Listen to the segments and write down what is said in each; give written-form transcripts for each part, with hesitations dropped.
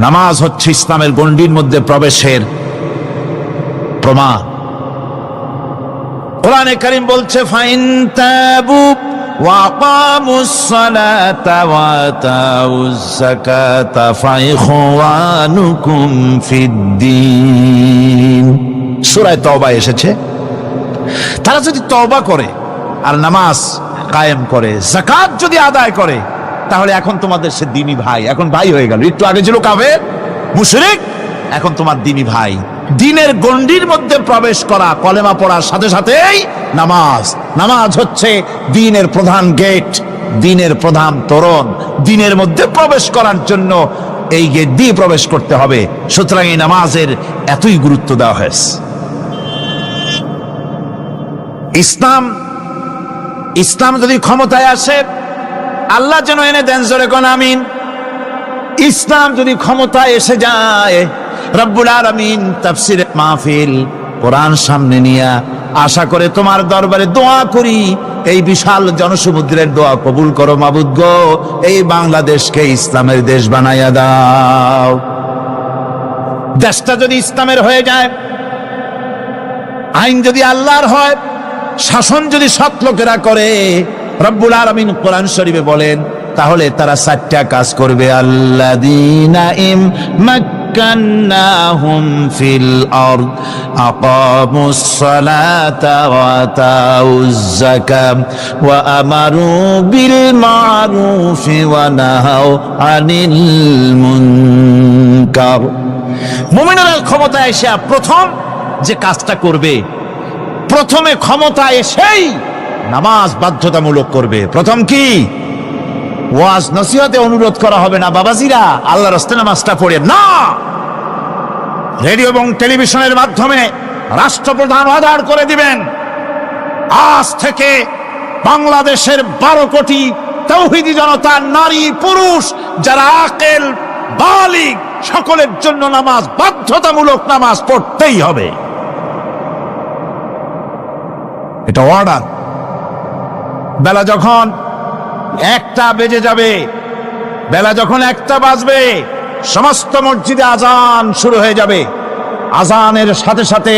নামাজ হচ্ছে ইসলামের গণ্ডির মধ্যে প্রবেশের প্রমাণ। কোরআনে কারীম বলছে ফাইন তাবু ওয়া আকামুস সালাতা ওয়া আতাউজ যাকাতা ফাইখওয়ানুকুম ফিদ্দীন। সূরা তওবা এসেছে, তারা যদি তওবা করে আর নামাজ কায়েম করে, যাকাত যদি আদায় করে, তাহলে এখন তোমাদের সে দ্বীনি ভাই, এখন ভাই হয়ে গেল। একটু আগে ছিল কাফের মুশরিক, এখন তোমার দ্বীনি ভাই। দ্বীনের গণ্ডির মধ্যে প্রবেশ করা, কলেমা পড়ার সাথে সাথেই নামাজ। নামাজ হচ্ছে দ্বীনের প্রধান গেট, দ্বীনের প্রধান তোরণ। দ্বীনের মধ্যে প্রবেশ করার জন্য এই গেট দিয়ে প্রবেশ করতে হবে। সুতরাং এই নামাজের এতই গুরুত্ব দেওয়া হয়েছে। ইসলাম যদি ক্ষমতায় আসে, আল্লাহ যেন এনে দেন, জোরে কোন আমিন। ইসলাম যদি ক্ষমতায় এসে যায়, রব্বুল আলামিন তাফসীরে মাহফিল কোরআন সামনে নিয়ে আশা করে তোমার দরবারে দোয়া করি, এই বিশাল জনসমুদ্রের দোয়া কবুল করো মাবুদ গো, এই বাংলাদেশকে ইসলামের দেশ বানাইয়া দাও। দেশটা যদি ইসলামের হয়ে যায়, আইন যদি আল্লাহর হয়, শাসন যদি সৎ লোকেরা করে, রব্বুল আলামিন কোরআন শরীফে বলেন, তাহলে তারা 4টা কাজ করবে। আল্লাযীনা মাক্কান্নাহুম ফিল আরদ আকামুস সালাতা ওয়া আতাউজ যাকাত ওয়া আমারু বিল মা'রুফি ওয়া নাহাউ আনিল মুনকার। মুমিনরা ক্ষমতায় এসে প্রথম যে কাজটা করবে, প্রথমে ক্ষমতা এসেই নামাজ বাধ্যতামূলক করবে। প্রথম কি? ওয়াজ নসিহতে অনুরোধ করা হবে না, বাবাজিরা আল্লাহর রাস্তায় নামাজটা পড়ে না। রেডিও এবং টেলিভিশনের মাধ্যমে রাষ্ট্রপ্রধান অর্ডার করে দিবেন, আজ থেকে বাংলাদেশের 12 কোটি তাওহীদি জনতা, নারী পুরুষ যারা আকেল বালিগ, সকলের জন্য নামাজ বাধ্যতামূলক, নামাজ পড়তেই হবে। এটা অর্ডার। বেলা যখন 1টা বেজে যাবে, বেলা যখন 1টা বাজবে, সমস্ত মসজিদে আজান শুরু হয়ে যাবে। আজানের সাথে সাথে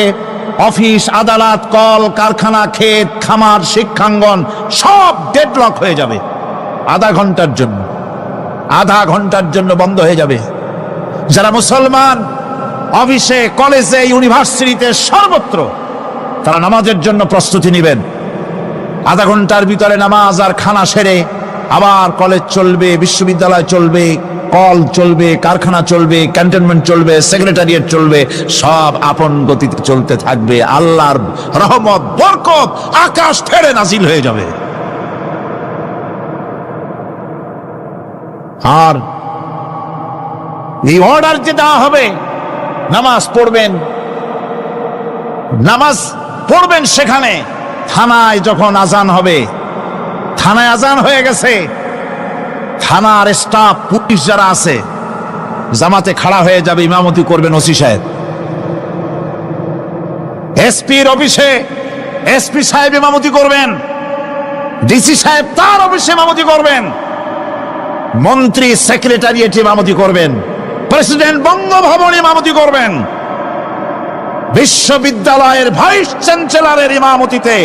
অফিস, আদালত, কল কারখানা, ক্ষেত খামার, শিক্ষাঙ্গন সব ডেডলক হয়ে যাবে। আধা ঘন্টার জন্য বন্ধ হয়ে যাবে। যারা মুসলমান অফিসে, কলেজে, ইউনিভার্সিটিতে, সর্বত্র তারা নামাজের জন্য প্রস্তুতি নেবেন। আধা ঘন্টার ভিতরে নামাজ আর খানা সেরে আবার কলেজ চলবে, বিশ্ববিদ্যালয় চলবে, কল চলবে, কারখানা চলবে, ক্যান্টনমেন্ট চলবে, সেক্রেটারিয়েট চলবে, সব আপন গতিতে চলতে থাকবে। আল্লাহর রহমত, বরকত আকাশ ফেরে নাজিল হয়ে যাবে। আর এই অর্ডার যে দেওয়া হবে, নামাজ পড়বেন সেখানে। থানায় যখন আজান হবে, থানায় আজান হয়ে গেছে, থানার স্টাফ, পুলিশ যারা আছে, জামাতে খাড়া হয়ে যাবে, ইমামতি করবেন ওসি সাহেব। এসপির অফিসে এসপি সাহেব ইমামতি করবেন, ডিসি সাহেব তার অফিসে ইমামতি করবেন, মন্ত্রী সেক্রেটারিয়েট ইমামতি করবেন, প্রেসিডেন্ট বঙ্গভবন ইমামতি করবেন, বিশ্ববিদ্যালয়ের ভাইস চ্যান্সেলরের ইমামতিতে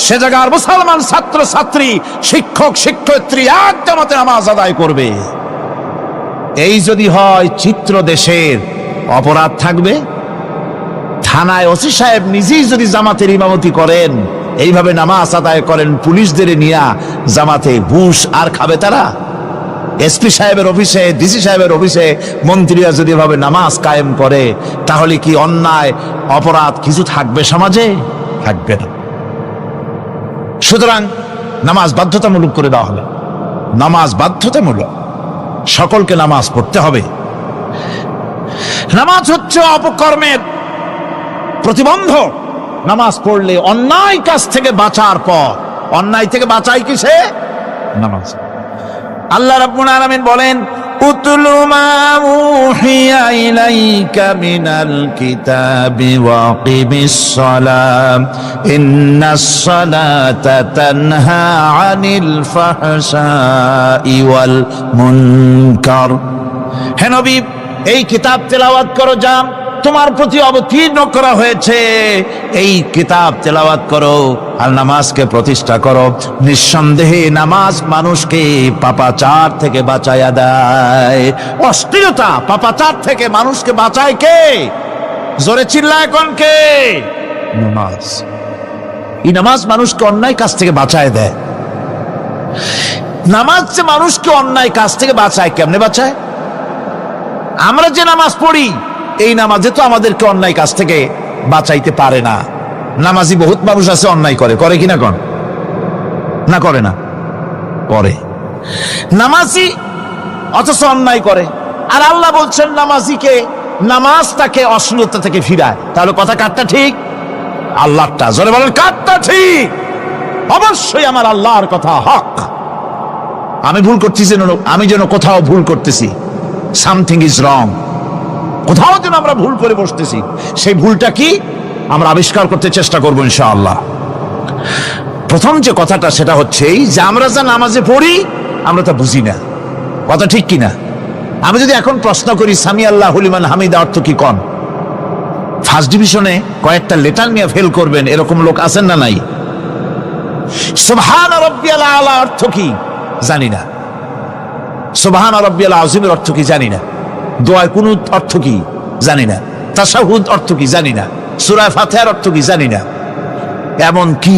সে জায়গার মুসলমান ছাত্র ছাত্রী, শিক্ষক শিক্ষয়িত্রী এক জামাতে নামাজ আদায় করবে। এই যদি হয় চিত্র দেশের, অপরাধ থাকবে। থানায় ওসি সাহেব নিজেই যদি জামাতের ইমামতি করেন, এইভাবে নামাজ আদায় করেন পুলিশদের নিয়ে জামাতে, ঘুষ আর খাবে তারা? এসপি সাহেবের অফিসে, ডিসি সাহেবের অফিসে মন্ত্রীরা যদি এভাবে নামাজ কায়েম করে, তাহলে কি অন্যায় অপরাধ কিছু থাকবে সমাজে? থাকবে না। সুতরাং নামাজ বাধ্যতামূলক করে দেওয়া হবে। নামাজ বাধ্যতামূলক, সকলকে নামাজ পড়তে হবে। নামাজ হচ্ছে অপকর্মের প্রতিবন্ধক। নামাজ পড়লে অন্যায় কাজ থেকে বাঁচার পর, অন্যায় থেকে বাঁচাই কিসে? নামাজ। আল্লাহ রাব্বুল আলামিন বলেন, উতলু মা উহিয়া ইলাইকা মিনাল কিতাবি ওয়া আকিমিস সালাম ইন্নাস সালাতা তানহা আনিল ফাহশাই ওয়াল মুনকার। হে নবী, এই কিতাব তেলাওয়াত করো, যা তোমার প্রতি অবতীর্ণ করা হয়েছে এই কিতাব তেলাওয়াত করো আর নামাজকে প্রতিষ্ঠা করো। নিঃসন্দেহে নামাজ মানুষকে পাপাচার থেকে বাঁচায়া দেয়। অশ্লীলতা পাপাচার থেকে মানুষকে বাঁচায় কে? জোরে চিল্লায় কোন কে? নামাজ। এই নামাজ মানুষকে অন্যায় কাজ থেকে বাঁচায় দেয়। নামাজ যে মানুষকে অন্যায় কাজ থেকে বাঁচায়, কেমনে বাঁচায়? আমরা যে নামাজ পড়ি এই নামাজে তো আমাদেরকে অন্যায় কাজ থেকে বাঁচাইতে পারে না। নামাজি বহুত মানুষ আছে অন্যায় করে, করে কিনা কোন? না করে না? করে। নামাজি অথচ অন্যায় করে। আর আল্লাহ বলছেন নামাজিকে, নামাজ তাকে অশ্লীলতা থেকে ফিরায়। তাহলে কথা কারটা ঠিক? আল্লাহরটা। জোরে বলেন কারটা ঠিক? অবশ্যই আমার আল্লাহর কথা হক। আমি ভুল করছি যেন, আমি যেন কোথাও ভুল করতেছি, সামথিং ইজ রং, কোথাও যেন আমরা ভুল করে বসতেছি, সেই ভুলটা কি আমরা আবিষ্কার করতে চেষ্টা করবো ইনশাআল্লাহ। প্রথম যে কথাটা সেটা হচ্ছে এই যে আমরা যা নামাজে পড়ি আমরা তা বুঝি না। কথা ঠিক কিনা? আমি যদি এখন প্রশ্ন করি সামি আল্লাহু লিমান হামিদা অর্থ কি কোন, ফার্স্ট ডিভিশনে কয়েকটা লেটার নিয়ে ফেল করবেন এরকম লোক আছেন না নাই? সুবহান রাব্বিয়াল আলা অর্থ কি জানি না। সুবহান রাব্বিয়াল আযীমের অর্থ কি জানি না। দোয়ায় কুনুত অর্থ কি জানি না। তাশাহুদ অর্থ কি জানি না। সূরা ফাতিহার অর্থ কি জানি না। এমন কি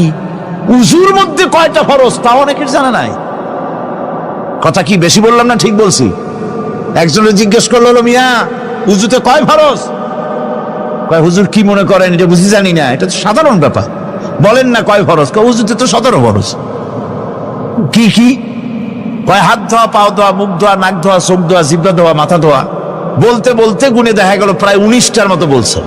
উযুর মধ্যে কয়টা ফরজ তা অনেকের জানা নাই। কথা কি বেশি বললাম না ঠিক বলছি? একজনে জিজ্ঞেস করলো, মিয়া উযুতে কয় ফরজ? কয় হুজুর কি মনে করেন এটা বুঝি জানি না, এটা তো সাধারণ ব্যাপার, বলেন না কয় ফরজ? কয় উযুতে তো 17 ফরজ। কি কি? কয় হাত ধোয়া, পাও ধোয়া, মুখ ধোয়া, নাক ধোয়া, চোখ ধোয়া, জিহ্বা ধোয়া, মাথা ধোয়া। বলতে বলতে গুনে দেখা গেল প্রায় 19টার মতো বলছে।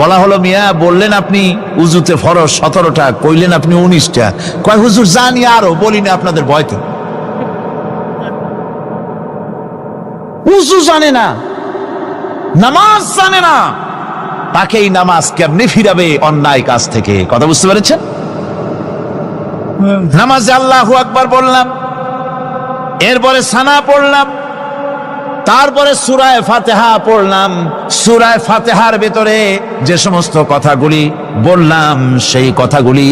বলা হলো, মিয়া বললেন আপনি উযুতে ফরজ 17টা, কইলেন আপনি 19টা। কয় হুজুর জানি আরো, বলি না আপনাদের ভয়তে। উযু জানে না, নামাজ জানে না, তাকে এই নামাজ কেমনে ফিরাবে অন্যায় কাজ থেকে? কথা বুঝতে পেরেছেন? নামাজে আল্লাহু আকবার বললাম, এরপরে সানা পড়লাম, তারপরে সূরা ফাতিহা পড়লাম। সূরা ফাতিহার ভেতরে যে সমস্ত কথাগুলি বললাম সেই কথাগুলি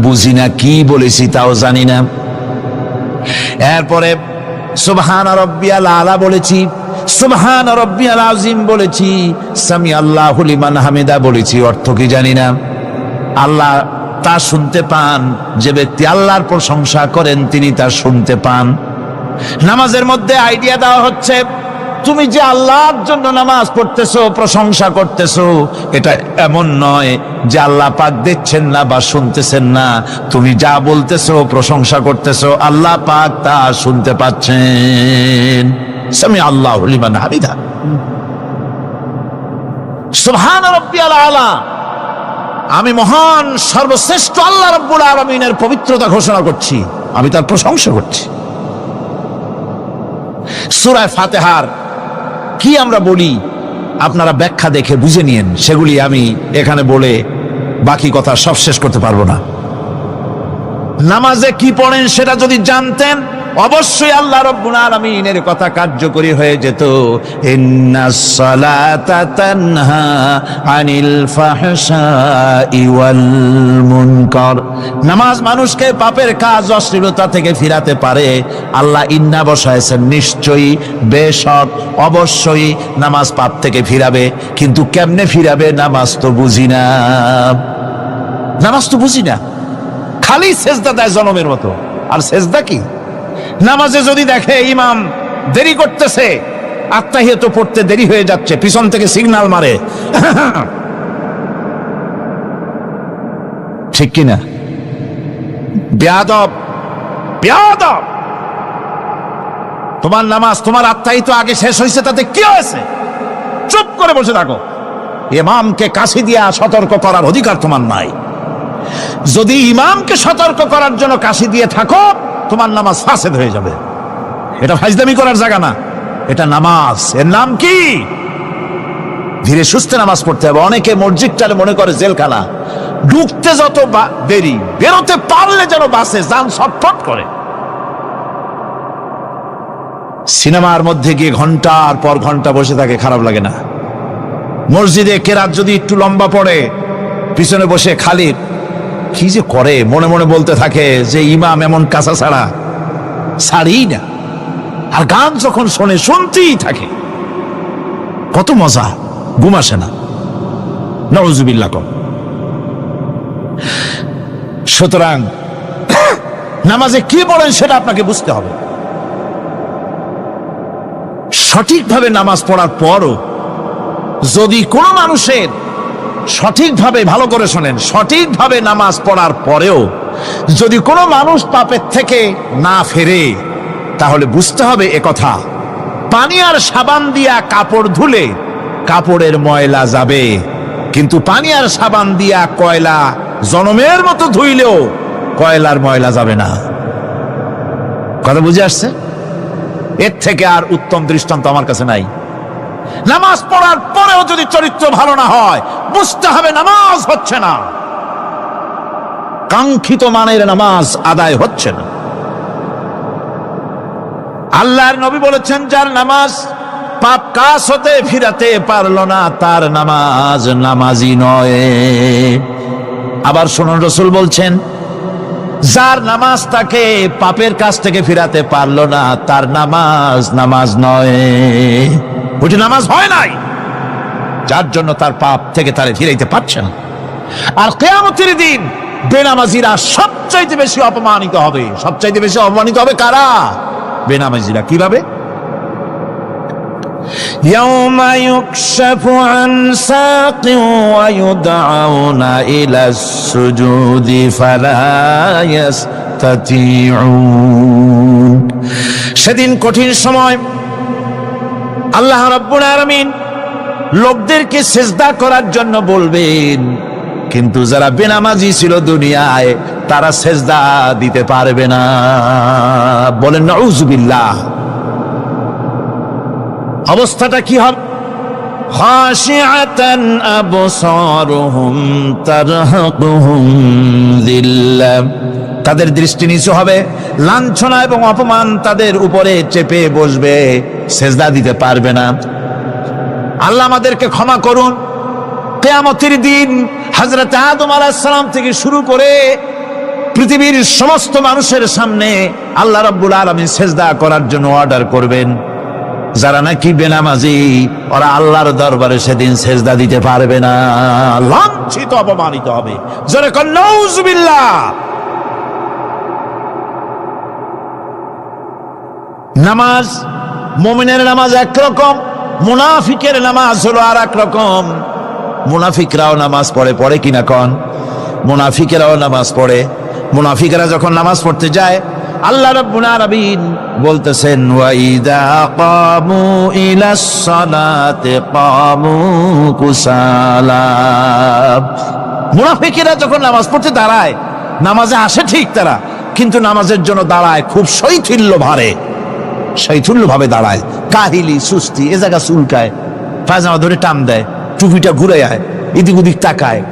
বুঝি না, কি বলেছি তাও জানি না। এরপরে সুবহান রাব্বিয়াল আলা বলেছি, সুবহান রাব্বিয়াল আযীম বলেছি, সামি আল্লাহু লিমান হামিদা বলেছি, অর্থ কি জানি না। আল্লাহ তা শুনতে পান, যে ব্যক্তি আল্লাহর প্রশংসা করেন তিনি তা শুনতে পান। নামাজের মধ্যে আইডিয়া দেওয়া হচ্ছে, তুমি যে আল্লাহর জন্য নামাজ পড়তেছো, প্রশংসা করতেছো, এটা এমন নয় যে আল্লাহ পাক দেখছেন না বা শুনতেছেন না। তুমি যা বলতেছো, প্রশংসা করতেছো, আল্লাহ পাক তা শুনতে পাচ্ছেন। সামি আল্লাহু লিমান হামিদা। সুবহান রাব্বিয়াল আলা, আমি মহান সর্বশ্রেষ্ঠ আল্লাহ রাব্বুল আলামিনের পবিত্রতা ঘোষণা করছি, আমি তার প্রশংসা করছি। সূরা ফাতিহার কি আমরা বলি আপনারা ব্যাখ্যা দেখে বুঝে নিয়েন, সেগুলি আমি এখানে বলে বাকি কথা সব শেষ করতে পারবো না। নামাজে কি পড়েন সেটা যদি জানতেন অবশ্যই আল্লাহ রাব্বুল আলামিনের কথা কার্যকরী হয়ে যেত। ইন্নাস সালাতা তানহা আনিল ফাহশাই ওয়াল মুনকার। নামাজ মানুষকে পাপের কাজ, অশ্লীলতা থেকে ফিরাতে পারে। আল্লাহ ইন্না বসায়ছেন, নিশ্চয়ই, বেশক, অবশ্যই নামাজ পাপ থেকে ফিরাবে। কিন্তু কেমনে ফিরাবে নামাজ তো বুঝি না। নামাজ তো বুঝি না, খালি সেজদা দেয় জনমের মতো। আর সেজদা কি? নামাজে যদি দেখে ইমাম দেরি করতেছে, আত্তাহিয়াত পড়তে দেরি হয়ে যাচ্ছে, পিছন থেকে সিগন্যাল মারে, ঠিক কিনা? বেয়াদব, বেয়াদব। তোমার নামাজ, তোমার আত্তাহিয়াত আগে শেষ হয়েছে, তাতে কি হয়েছে? চুপ করে বসে থাকো। ইমামকে কাশি দিয়া সতর্ক করার অধিকার তোমার নাই। যদি ইমামকে সতর্ক করার জন্য কাশি দিয়ে থাকো, তোমার নামাজ ফাসেদ হয়ে যাবে। এটা ফাজলামি করার জায়গা না, এটা নামাজ। এর নাম কি? ধীরে সুস্থে নামাজ পড়তে হবে। অনেকে মসজিদটারে মনে করে জেলখানা, ঢুকতে যত দেরি, বেরোতে পারলে যেন বাসে যান ছটফট করে। সিনেমার মধ্যে গিয়ে ঘন্টার পর ঘন্টা বসে থাকে, খারাপ লাগে না? মসজিদে কেরাত যদি একটু লম্বা পড়ে, পিছনে বসে খালি কি যে করে, মনে মনে বলতে থাকে যে ইমাম এমন কাঁচা ছাড়া ছাড়ি না। আর গান যখন শোনে শুনতেই থাকে, কত মজা, ঘুম আসে না। নাউজুবিল্লাহ কম। সুতরাং নামাজে কি পড়েন সেটা আপনাকে বুঝতে হবে। সঠিকভাবে নামাজ পড়ার পরও যদি কোনো মানুষের সঠিকভাবে, ভালো করে শোনেন, সঠিকভাবে নামাজ পড়ার পরেও যদি কোনো মানুষ পাপের থেকে না ফেরে, তাহলে বুঝতে হবে একথা, পানি আর সাবান দিয়া কাপড় ধুলে কাপড়ের ময়লা যাবে, কিন্তু পানি আর সাবান দিয়া কয়লা জনমের মতো ধুইলেও কয়লার ময়লা যাবে না। কথা বুঝে আসছে? এর থেকে আর উত্তম দৃষ্টান্ত আমার কাছে নাই। নামাজ পড়ার পরেও যদি চরিত্র ভালো না হয়, বুঝতে হবে নামাজ হচ্ছে না, কাঙ্ক্ষিত মানের নামাজ আদায় হচ্ছে না। আল্লাহর নবী বলেছেন, যার নামাজ পাপ কাজ হতে ফিরাতে পারলো না, তার নামাজ নামাজি নয়। আবার শুনুন, রাসূল বলছেন, যার নামাজ তাকে পাপের কাজ থেকে ফিরাতে পারলো না, তার নামাজ নামাজ নয়, ওটি নামাজ হয় নাই, যার জন্য তার পাপ থেকে তারে ফিরাইতে পারছে না। আর কিয়ামতের দিন বেনামাজিরা সবচাইতে বেশি অপমানিত হবে। সবচাইতে বেশি অপমানিত হবে কারা? বেনামাজিরা। কিভাবে? يوم يكشف عن ساق ويدعون إلى السجود فلا يستطيعون। সেদিন কঠিন সময় আল্লাহ রাব্বুল আলামিন লোকদেরকে সিজদা করার জন্য বলবেন, কিন্তু যারা বেনামাজি ছিল দুনিয়ায়, তারা সিজদা দিতে পারবে না। বলেন নাউজুবিল্লাহ। অবস্থাটা কি হবে? খাশিআতান আবসারুহুম তারহাকুহুম যিল্লাহ। তাদের দৃষ্টি নিচু হবে, লাঞ্ছনা এবং অপমান তাদের উপরে চেপে বসবে, সিজদা দিতে পারবে না। আল্লাহ আমাদেরকে ক্ষমা করুন। কিয়ামতের দিন হযরত আদম আলাইহিস সালাম থেকে শুরু করে পৃথিবীর সমস্ত মানুষের সামনে আল্লাহ রাব্বুল আলামিন সিজদা করার জন্য অর্ডার করবেন। যারা নাকি বেনামাজি, ওরা আল্লাহর দরবারে সেদিন সিজদা দিতে পারবে না, লাঞ্ছিত, অপমানিত হবে। জোরে কর নাউজুবিল্লাহ। নামাজ, মুমিনের নামাজ একরকম, মুনাফিকের নামাজ হলো আর এক রকম। মুনাফিকরাও নামাজ পড়ে, পড়ে কিনা কন? মুনাফিকেরাও নামাজ পড়ে। মুনাফিকেরা যখন নামাজ পড়তে যায়, আল্লাহ রাব্বুল আলামিন বলতেছেন, ওয়াইদা কামু ইলাস সালাতি কামু কুসালা। মুনাফিকেরা যখন নামাজ পড়তে দাঁড়ায়, নামাজে আসে ঠিক তারা, কিন্তু নামাজের জন্য দাঁড়ায় খুব শৈথিল্য ভারে, শৈথিল্য ভাবে দাঁড়ায়, কাহিলি, সুস্তি, এ জায়গা চুলকায়, পায়জামা ধরে টান দেয়, টুপিটা ঘুরে আয়, এদিক ওদিক তাকায়।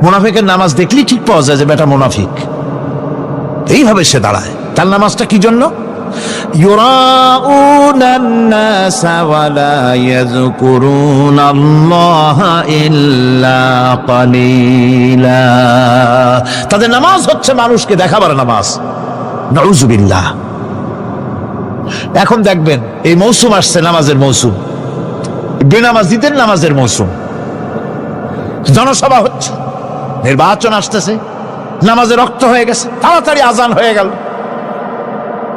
মুনাফিকের নামাজ দেখলেই ঠিক পাওয়া যায় যে বেটা মুনাফিক। এইভাবে সে দাঁড়ায়। তার নামাজটা কি জন্য? ইউরাউনান নাসা ওয়ালা ইয়াযকুরুনাল্লাহা ইল্লা কালিলা। তাদের নামাজ হচ্ছে মানুষকে দেখাবার নামাজ। নাউজুবিল্লাহ। এখন দেখবেন এই মৌসুম আসছে, নামাজের মৌসুম, বেনামাজিদের নামাজের মৌসুম। জনসভা হচ্ছে, নির্বাচন আসতেছে, নামাজে রক্ত হয়ে গেছে, তাড়াতাড়ি আজান হয়ে গেল।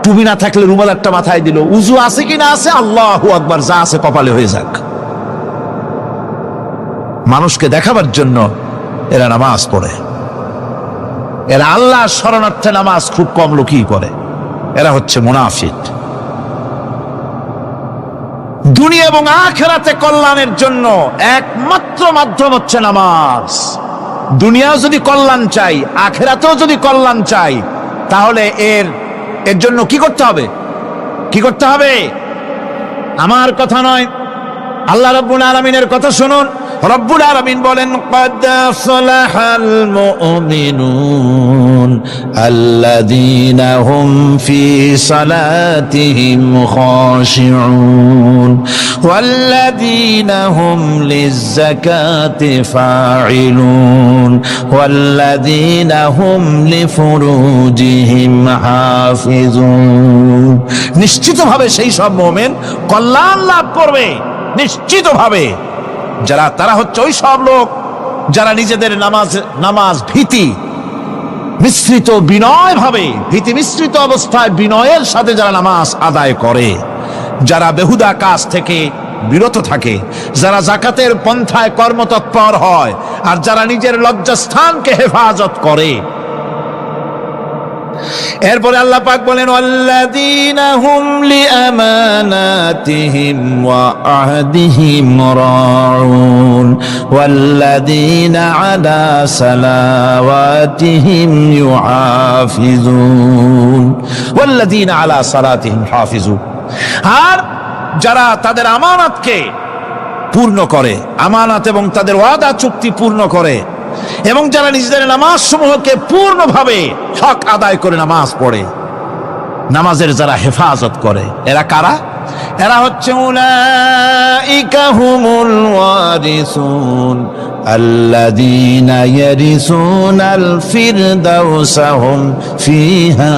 টুপি না থাকলে রুমাল একটা মাথায় দিল, উজু আছে কি না আছে, আল্লাহু আকবার, যা আছে কপালে হয়ে যাক। মানুষকে দেখাবার জন্য এরা নামাজ পড়ে। এরা আল্লাহর শরণার্থে নামাজ খুব কম লোকই পড়ে। এরা হচ্ছে মুনাফিক। দুনিয়া এবং আখিরাতে কল্যাণের জন্য একমাত্র মাধ্যম হচ্ছে নামাজ। দুনিয়াও যদি কল্যাণ চাই, আখিরাতেও যদি কল্যাণ চাই, তাহলে এর জন্য কি করতে হবে? কি করতে হবে? আমার কথা নয়, আল্লাহ রাব্বুল আলামিনের কথা শুনুন। রব্বুল আলামিন বলেন ক্বাদ আফলাহাল মুমিনুন আল্লাযীনা হুম ফি সালাতিহিম খাশিউন ওয়াল্লাযীনা হুম লিয-যাকাতি ফাঈলুন ওয়াল্লাযীনা হুম লিফুরুজিহিম হাফিজুন। নিশ্চিতভাবে সেই সব মুমিন কল্যাণ লাভ করবে, নিশ্চিতভাবে। তারা হচ্ছে ওই সব লোক যারা নিজেদের নামাজ ভীতি মিশ্রিত বিনয় ভাবে, ভীতি মিশ্রিত অবস্থায় বিনয়ের সাথে যারা নামাজ আদায় করে, যারা বেহুদা কাজ থেকে বিরত থাকে, যারা যাকাতের পন্থায় কর্মতৎপর হয়, আর যারা নিজের লজ্জাস্থানকে হেফাজত করে। এরপরে আল্লাহ পাক বলেন ওয়াল্লাযীনা হুম লিআমানাতিহিম ওয়া আহদিহিম রাউন ওয়াল্লাযীনা আলা সালাওয়াতিহিম ইউহাফিজুন ওয়াল্লাযীনা আলা সালাতিহিম হাফিজুন। আর যারা তাদের আমানতকে পূর্ণ করে, আমানত এবং তাদের ওয়াদা চুক্তি পূর্ণ করে, এবং যারা নিজেদের নামাজ সমূহকে পূর্ণভাবে হক আদায় করে নামাজ পড়ে, নামাজের যারা হেফাজত করে, এরা কারা? এরা হচ্ছে উলাইকা হুমুল ওয়ারিসুন আল্লাযীনা ইয়ারিসুনাল ফিরদাউসা হুম ফিহা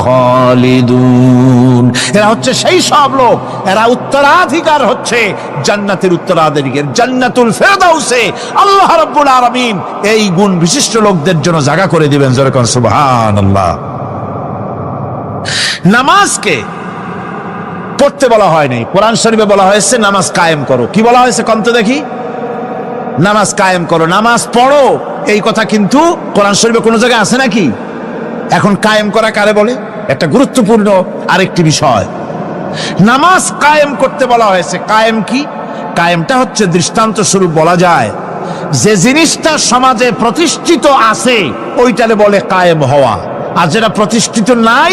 খালিদুন। এরা হচ্ছে সেই সব লোক, এরা উত্তরাধিকার হচ্ছে জান্নাতের উত্তরাধিকার, জান্নাতুল ফিরদাউসে আল্লাহ রাব্বুল আলামিন এই গুণ বিশিষ্ট লোকদের জন্য জায়গা করে দিবেন। জোরে কোন সুবহানাল্লাহ। নামাজকে পড়তে বলা হয়নি, কোরআন শরীফে বলা হয়েছে নামাজ কায়েম করো। কি বলা হয়েছে কন্ত দেখি? নামাজ কায়েম করো, নামাজ পড়ো। এই কথা কিন্তু কোরআন শরীফে কোনো জায়গায় আছে নাকি? এখন কায়েম করা কারে বলে? একটা গুরুত্বপূর্ণ আরেকটি বিষয়, নামাজ কায়েম করতে বলা হয়েছে। কায়েম কি? কায়েমটা হচ্ছে দৃষ্টান্ত স্বরূপ বলা যায় যে জিনিসটা সমাজে প্রতিষ্ঠিত আছে ওইটারে বলে কায়েম হওয়া, আর যেটা প্রতিষ্ঠিত নাই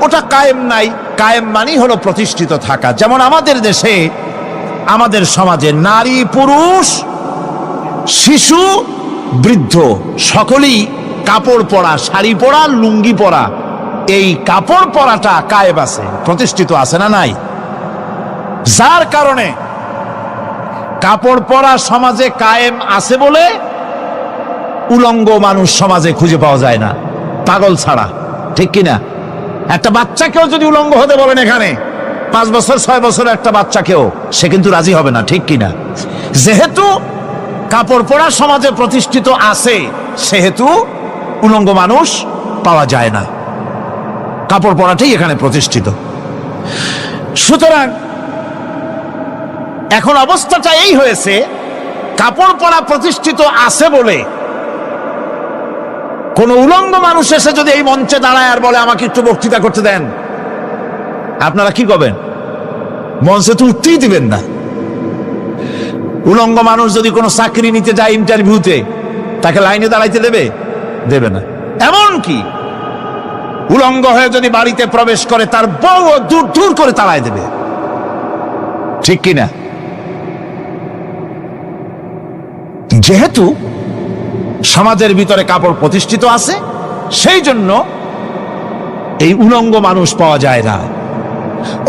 ওটা কায়েম নাই। কায়েম মানে হলো প্রতিষ্ঠিত থাকা। যেমন আমাদের দেশে, আমাদের সমাজে নারী পুরুষ শিশু বৃদ্ধ সকলেই কাপড় পরা, শাড়ি পরা, লুঙ্গি পরা, এই কাপড় পরাটা কায়েম আছে, প্রতিষ্ঠিত আছে না নাই? যার কারণে কাপড় পরা সমাজে কায়েম আছে বলে উলঙ্গ মানুষ সমাজে খুঁজে পাওয়া যায় না, পাগল ছাড়া। ঠিক কিনা? একটা বাচ্চাকেও যদি উলঙ্গ হতে বলেন এখানে, 5 বছর 6 বছরের একটা বাচ্চাকেও, সে কিন্তু রাজি হবে না। ঠিক কিনা? যেহেতু কাপড় পরা সমাজে প্রতিষ্ঠিত আছে সেহেতু উলঙ্গ মানুষ পাওয়া যায় না, কাপড় পরাটাই এখানে প্রতিষ্ঠিত। সুতরাং এখন অবস্থাটা এই হয়েছে, কাপড় পরা প্রতিষ্ঠিত আছে বলে কোন উলঙ্গ মানুষ এসে যদি এই মঞ্চে দাঁড়ায় আর বলে আমাকে একটু বক্তৃতা করতে দেন, আপনারা কি করবেন? মঞ্চে তো উঠতেই দিবেন না। উলঙ্গ মানুষ যদি কোনো চাকরি নিতে যায় ইন্টারভিউতে, তাকে লাইনে দাঁড়াইতে দেবে? দেবে না। এমন কি উলঙ্গ হয়ে যদি বাড়িতে প্রবেশ করে তার বউ দূর দূর করে তাড়ায় দেবে। ঠিক কিনা? যেহেতু সমাজের ভিতরে কাপড় প্রতিষ্ঠিত আছে সেই জন্য এই উলঙ্গ মানুষ পাওয়া যায় না।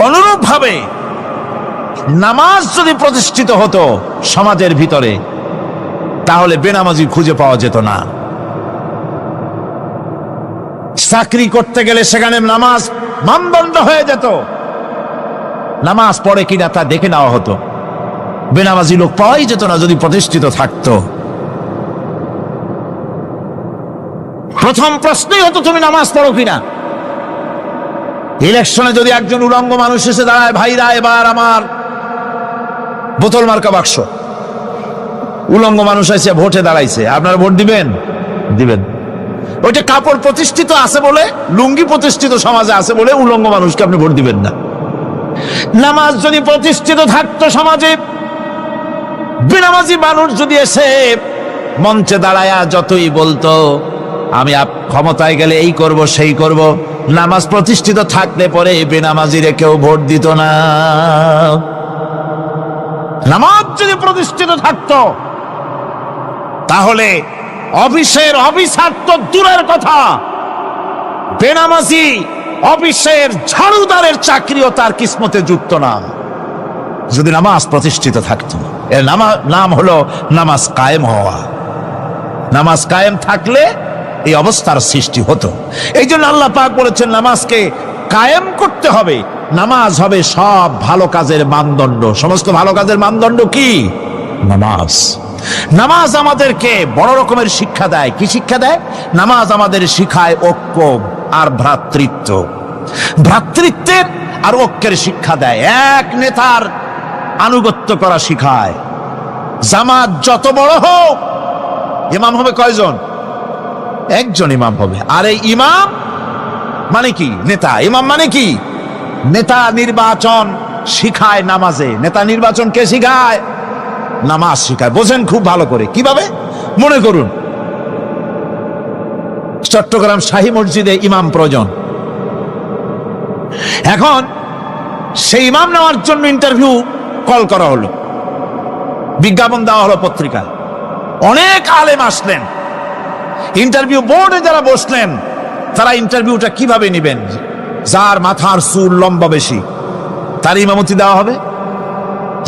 অনুরূপ ভাবে নামাজ যদি প্রতিষ্ঠিত হতো সমাজের ভিতরে, তাহলে বেনামাজি খুঁজে পাওয়া যেত না। চাকরি করতে গেলে সেখানে নামাজ মানদণ্ড হয়ে যেত, নামাজ পড়ে কিনা তা দেখে নেওয়া হতো। বেনামাজি লোক পাওয়াই যেত না যদি প্রতিষ্ঠিত থাকতো। প্রথম প্রশ্নই হতো তুমি নামাজ পড়ো কিনা। ইলেকশনে যদি একজন উলঙ্গ মানুষ এসে দাঁড়ায়, ভাইরা এবার আমার বোতল মার্কা বাক্স, উলঙ্গ মানুষ এসে ভোটে দাঁড়াইছে, আপনারা ভোট দিবেন? দিবেন। ওইটা কাপড় প্রতিষ্ঠিত আছে বলে, লুঙ্গি প্রতিষ্ঠিত সমাজে আছে বলে উলঙ্গ মানুষকে আপনি ভোট দিবেন না। নামাজ যদি প্রতিষ্ঠিত থাকতো সমাজে, বেনামাজি মানুষ যদি এসে মঞ্চে দাঁড়ায়া যতই বলতো আমি ক্ষমতায় গেলে এই করব সেই করব, নামাজ প্রতিষ্ঠিত থাকলে পরে বেনামাজিরে কেউ ভোট দিত না। নামাজ যদি প্রতিষ্ঠিত থাকতো তাহলে অফিসের অফিসার তো দূরের কথা, বেনামাজি অফিসের ঝাড়ুদারের চাকরিও তার কিসমতে যুক্ত না, যদি নামাজ প্রতিষ্ঠিত থাকতো। এর নাম হলো নামাজ কায়েম হওয়া। নামাজ কায়েম থাকলে এই অবস্থার সৃষ্টি হতো। এই জন্য আল্লাহ পাক বলেছেন নামাজকে কায়েম করতে হবে। নামাজ হবে সব ভালো কাজের মানদণ্ড। সমস্ত ভালো কাজের মানদণ্ড কি? নামাজ। নামাজ আমাদেরকে বড় রকমের শিক্ষা দেয়। কি শিক্ষা দেয়? নামাজ আমাদের শিখায় ঐক্য আর ভ্রাতৃত্ব। ভ্রাতৃত্বের আর ঐক্যের শিক্ষা দেয়। এক নেতার আনুগত্য করা শিখায়। জামাত যত বড় হোক, ইমাম হবে কয়জন? একজন ইমাম হবে। আর এই ইমাম মানে কি? নেতা। ইমাম মানে কি? নেতা নির্বাচন শিখায় নামাজে। নেতা নির্বাচন কে শিখায়? নামাজ শিখায়। বোঝেন খুব ভালো করে। কিভাবে? মনে করুন চট্টগ্রাম শাহী মসজিদে ইমাম প্রয়োজন। এখন সেই ইমাম নেওয়ার জন্য ইন্টারভিউ কল করা হলো, বিজ্ঞাপন দেওয়া হলো পত্রিকায়। অনেক আলেম আসলেন। ইন্টারভিউ বোর্ডে যারা বসলেন তারা ইন্টারভিউটা কিভাবে নেবেন? যার মাথার চুল লম্বা বেশি তার ইমামতি দেওয়া হবে,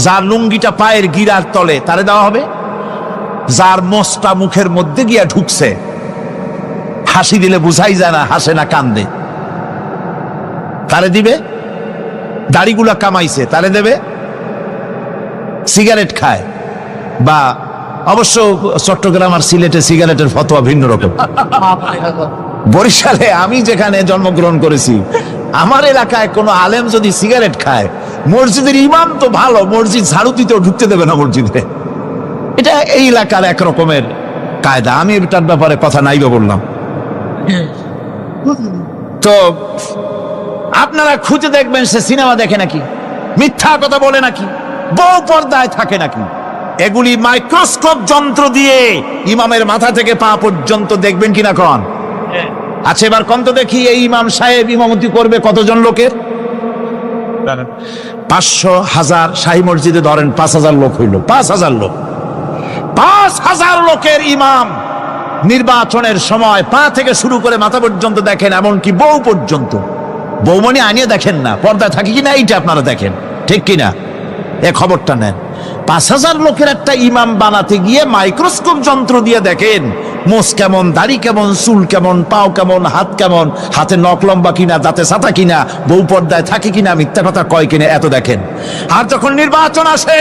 যার লুঙ্গিটা পায়ের গিরার তলে তারে দেওয়া হবে, যার মোষটা মুখের মধ্যে গিয়া ঢুকছে, হাসি দিলে বুঝাই যায় না হাসে না কান্দে, তারে দিবে। দাড়িগুলা কামাইছে তারে দেবে। সিগারেট খায়, বা অবশ্য চট্টগ্রাম আর সিলেটে সিগারেটের ফতোয়া ভিন্ন রকম। বরিশালে আমি যেখানে জন্মগ্রহণ করেছি, আমার এলাকায় কোনো আলেম যদি সিগারেট খায়, মসজিদের ইমাম তো ভালো, মসজিদ ঝাড়ু দিতেও ঢুকতে দেবে না মসজিদে। এটা এই এলাকার এক রকমের কায়দা। আমি এটার ব্যাপারে কথা নাইবা বললাম। তো আপনারা খুঁজে দেখবেন সে সিনেমা দেখে নাকি, মিথ্যা কথা বলে নাকি, বউ পর্দায় থাকে নাকি। এগুলি মাইক্রোস্কোপ যন্ত্র দিয়ে ইমামের মাথা থেকে পা পর্যন্ত দেখবেন কিনা কন? আচ্ছা এবার কত দেখি, এই ইমাম সাহেব ইমামতি করবে কতজন লোকের? 500, 1000। শাহী মসজিদে ধরেন 5000 লোক হইল। 5000 লোক, 5000 লোকের ইমাম নির্বাচনের সময় পা থেকে শুরু করে মাথা পর্যন্ত দেখেন, এমনকি বউ পর্যন্ত। বৌমনি আনিয়ে দেখেন না, পর্দায় থাকে কিনা এইটা আপনারা দেখেন, ঠিক কিনা? এ খবরটা নেন। 5000 লোকের একটা ইমাম বানাতে গিয়ে মাইক্রোস্কোপ যন্ত্র দিয়ে দেখেন মোষ কেমন, দাড়ি কেমন, চুল কেমন, পাও কেমন, হাত কেমন, হাতে নখ লম্বা কিনা, দাঁতে ছাতা কিনা, বউ পর্দায় থাকে কিনা, মিথ্যা কথা কয় কিনা, এত দেখেন। আর যখন নির্বাচন আসে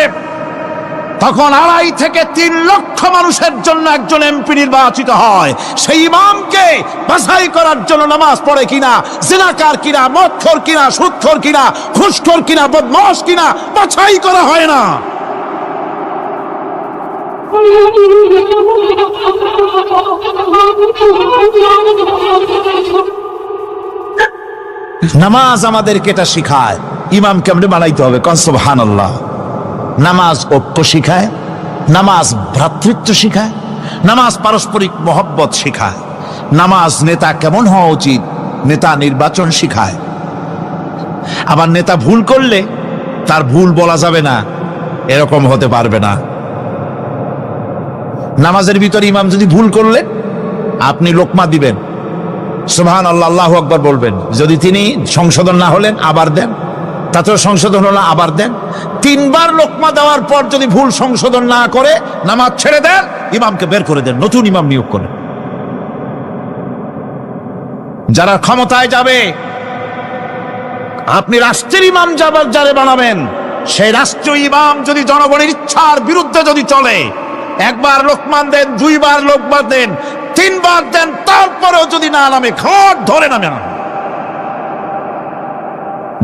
তখন 2.5 থেকে 3 লক্ষ মানুষের জন্য একজন এমপি নির্বাচিত হয়। সেই ইমামকে বাছাই করার জন্য নামাজ পড়ে কিনা, জিনাকার কিনা, মদখোর কিনা, সুদখোর কিনা, ঘুষখোর কিনা, বদমাশ কিনা বাছাই করা হয় না। নামাজ আমাদেরকে এটা শিখায় ইমাম কেমনে বানাইতে হবে। কোন সুবহানাল্লাহ। নামাজ ঐক্য শিখায়, নামাজ ভ্রাতৃত্ব শিখায়, নামাজ পারস্পরিক মহব্বত শিখায়, নামাজ নেতা কেমন হওয়া উচিত, নেতা নির্বাচন শিখায়। আবার নেতা ভুল করলে তার ভুল বলা যাবে না, এরকম হতে পারবে না। নামাজের ভিতরে ইমাম যদি ভুল করলে আপনি লোকমা দিবেন, সুবহানাল্লাহ, আল্লাহু আকবার বলবেন। যদি তিনি সংশোধন না হলেন আবার দেন, তাতেও সংশোধন হলো আবার দেন। 3 বার লোকমা দেওয়ার পর যদি ভুল সংশোধন না করে নামাজ ছেড়ে দেন, ইমামকে বের করে দেন, নতুন ইমাম নিয়োগ করেন। যারা ক্ষমতায় যাবে, আপনি রাষ্ট্রের ইমাম যারে বানাবেন, সেই রাষ্ট্রীয় ইমাম যদি জনগণের ইচ্ছার বিরুদ্ধে যদি চলে, 1 বার লোকমান দেন, 2 বার লোকমান দেন, 3 বার দেন, তারপরেও যদি না নামে, ঘট ধরে নামে না।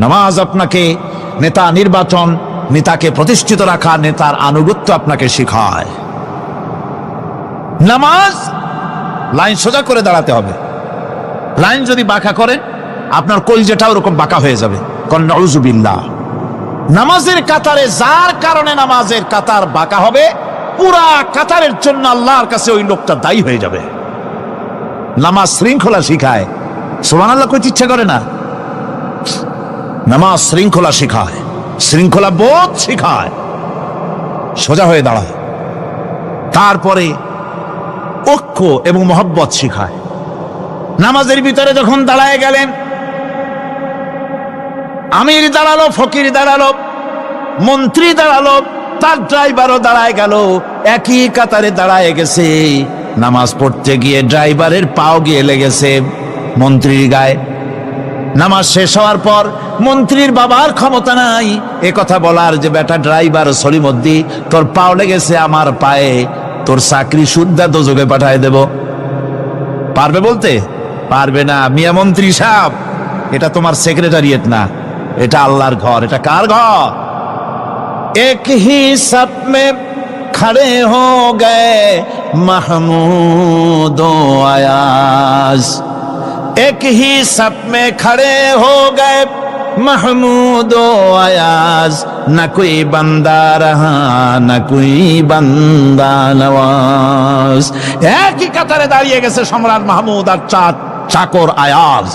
নামাজ আপনাকে নেতা নির্বাচন, নেতাকে প্রতিষ্ঠিত রাখা, নেতার আনুগত্য আপনাকে শেখায়। নামাজ লাইন সোজা করে দাঁড়াতে হবে। লাইন যদি বাঁকা করে আপনার কলজেটা ওরকম বাঁকা হয়ে যাবে। নাউযুবিল্লাহ। নামাজের কাতারে যার কারণে নামাজের কাতার বাঁকা হবে, পুরা কাতারের জন্য আল্লাহর কাছে ওই লোকটা দায়ী হয়ে যাবে। নামাজ শৃঙ্খলা শিখায়। সুবহানাল্লাহ কইতে ইচ্ছা করে না? নামাজ শৃঙ্খলা শিখায়, শৃঙ্খলা বোধ শিখায়, সোজা হয়ে দাঁড়ায়। তারপরে ঐক্য এবং মহব্বত শিখায়। নামাজের ভিতরে যখন দাঁড়ায় গেলেন, আমির দাঁড়ালো, ফকির দাঁড়ালো, মন্ত্রী দাঁড়ালো, তার ড্রাইভারও দাঁড়ায় গেল, একই কাতারে দাঁড়ায় গেছে। নামাজ পড়তে গিয়ে ড্রাইভারের পাও গিয়ে লেগেছে মন্ত্রীর গায়ে। নামাজ শেষ হওয়ার পর মন্ত্রীর বাবার ক্ষমতা নাই এ কথা বলার যে বেটা ড্রাইভার সলিমুদ্দিন, তোর পাও লেগেছে আমার পায়ে, তোর চাকরি শুদ্ধা দোজখে পাঠায় দেব। পারবে বলতে? পারবে না। মিয়া মন্ত্রী সাহেব, এটা তোমার সেক্রেটারিয়েট না, এটা আল্লাহর ঘর। এটা কার ঘর? এক হি সব মে খড়ে হো গয়ে মাহমুদ ও আয়াজ, এক হি সব মে খড়ে হো গয়ে महमूद ও আয়াজ, না কোই বান্দা রহা না কোই বান্দা নওয়াজ। একই কাতারে দাঁড়িয়ে গেছে সম্রাট মাহমুদ আর চাকর আয়াজ।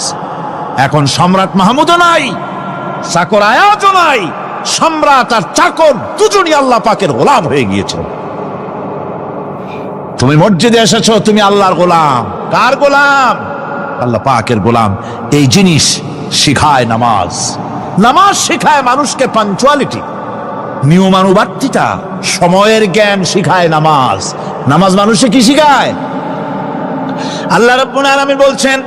এখন সম্রাট মাহমুদও নাই, চাকর আয়াজও নাই, সম্রাট আর চাকর দুজনই আল্লাহ পাকের গোলাম হয়ে গিয়েছে। তুমি মসজিদে এসেছো, তুমি আল্লাহর গোলাম। কার গোলাম? আল্লাহ পাকের গোলাম। এই জিনিস শিখায় নামাজ। নামাজ শিখায় মানুষকে পাঞ্চুয়ালিটি, নিয়মানুবর্তিতা, সময়ের জ্ঞান শিখায় নামাজ। নামাজ মানুষকে কি শিখায়? আল্লাহ রাব্বুল আলামিন বলছেন,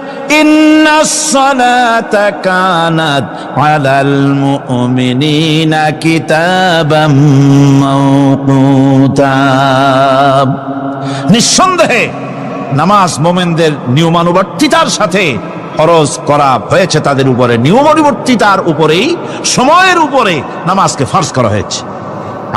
ইন্নাস সালাতা কানাত আলাল মুমিনিনা কিতাবাম মাওকুতা। নিঃসন্দেহে নামাজ মোমেনদের নিয়মানুবর্তিতার সাথে ফরজ করা হয়েছে, তাদের উপরে নিয়মানুবর্তিতার উপরেই, সময়ের উপরে নামাজকে ফরজ করা হয়েছে।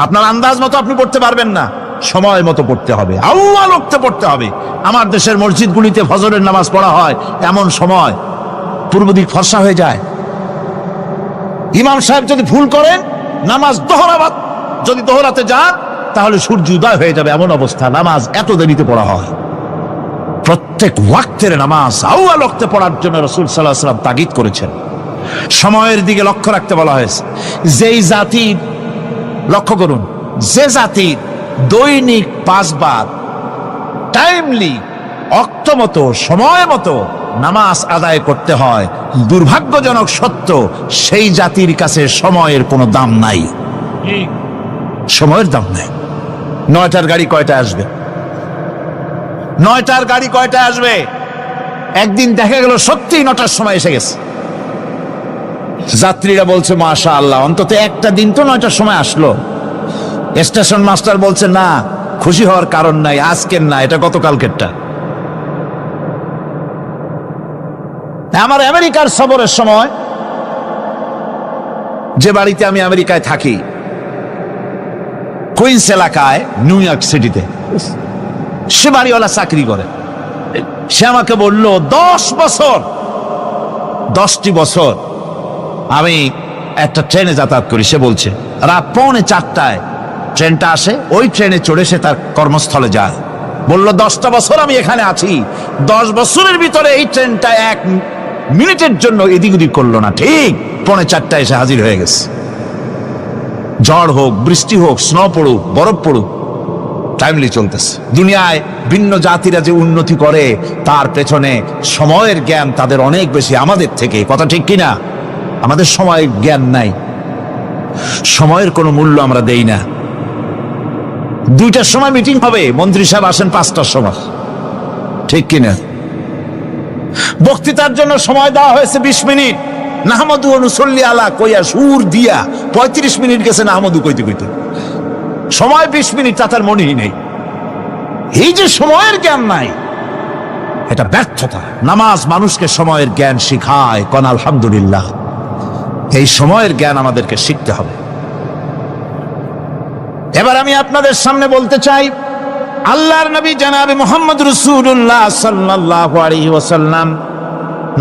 আপনার আন্দাজ মতো আপনি পড়তে পারবেন না, সময় মতো পড়তে হবে, আউয়াল ওয়াক্তে পড়তে হবে। আমার দেশের মসজিদগুলিতে ফজরের নামাজ পড়া হয় এমন সময় পূর্ব দিক ফর্সা হয়ে যায়। ইমাম সাহেব যদি ভুল করেন, নামাজ যদি দোহরাতে যান, তাহলে সূর্য উদয় হয়ে যাবে, এমন অবস্থা। নামাজ এত দেরিতে পড়া হয়। প্রত্যেক ওয়াক্তের নামাজ আউয়াল ওয়াক্তে পড়ার জন্য রাসূল সাল্লাল্লাহু আলাইহি ওয়াসাল্লাম তাগিদ করেছেন। সময়ের দিকে লক্ষ্য রাখতে বলা হয়েছে। যেই জাতির, লক্ষ্য করুন, যে জাতির দৈনিক 5 বার টাইমলি, অক্ত মতো, সময় মতো নামাজ আদায় করতে হয়, দুর্ভাগ্যজনক সত্য, সেই জাতির কাছে সময়ের কোনো দাম নাই। সময়ের দাম নাই। 9টার গাড়ি কয়টায় আসবে? 9টার গাড়ি কয়টায় আসবে? একদিন দেখা গেল সত্যি 9টার সময় এসে গেছে। যাত্রীরা বলছে মাশাআল্লাহ, অন্তত একটা দিন তো 9টার সময় আসলো। স্টেশন মাস্টার বলছে না, খুশি হওয়ার কারণ নাই, আজকের না, এটা গতকালকেরটা। আমার আমেরিকার সফরের সময়, যে বাড়িতে আমি আমেরিকায় থাকি, কুইন্স এলাকায়, নিউ ইয়র্ক সিটিতে, সে বাড়িওয়ালা চাকরি করে। সে আমাকে বলল 10টি বছর আমি একটা ট্রেনে যাতায়াত করি। সে বলছে রাত 3:45 ট্রেনটা আসে, ওই ট্রেনে চড়ে সে তার কর্মস্থলে যায়। বলল 10টা বছর আমি এখানে আছি, 10 বছরের ভিতরে এই ট্রেনটা 1 মিনিটের জন্য এদিক ওদিক করলো না, ঠিক 3:45 এসে হাজির হয়ে গেছে। ঝড় হোক, বৃষ্টি হোক, স্নো পড়ুক, বরফ পড়ুক, টাইমলি চলতেছে। দুনিয়ায় ভিন্ন জাতিরা যে উন্নতি করে, তার পেছনে সময়ের জ্ঞান তাদের অনেক বেশি আমাদের থেকে। কথা ঠিক কিনা? আমাদের সময়ের জ্ঞান নাই, সময়ের কোনো মূল্য আমরা দেই না। 2টার সময় মিটিং হবে, মন্ত্রী সাহেব আসেন 5টার সময়, ঠিক কিনা? বক্তৃতার জন্য সময় দেওয়া হয়েছে 20 মিনিট, নাহমাদু ওয়া নুসাল্লি আলা কইয়া সুর দিয়া 35 মিনিট গেছে নাহমাদু কইতে কইতে। সময় 20 মিনিট, তার মনেই নেই। এই যে সময়ের জ্ঞান নাই, এটা ব্যর্থতা। নামাজ মানুষকে সময়ের জ্ঞান শিখায়। কোন আলহামদুলিল্লাহ। এই সময়ের জ্ঞান আমাদেরকে শিখতে হবে। এবার আমি আপনাদের সামনে বলতে চাই, আল্লাহর নবী জনাবে মুহাম্মদ রাসূলুল্লাহ সাল্লাল্লাহু আলাইহি ওয়াসাল্লাম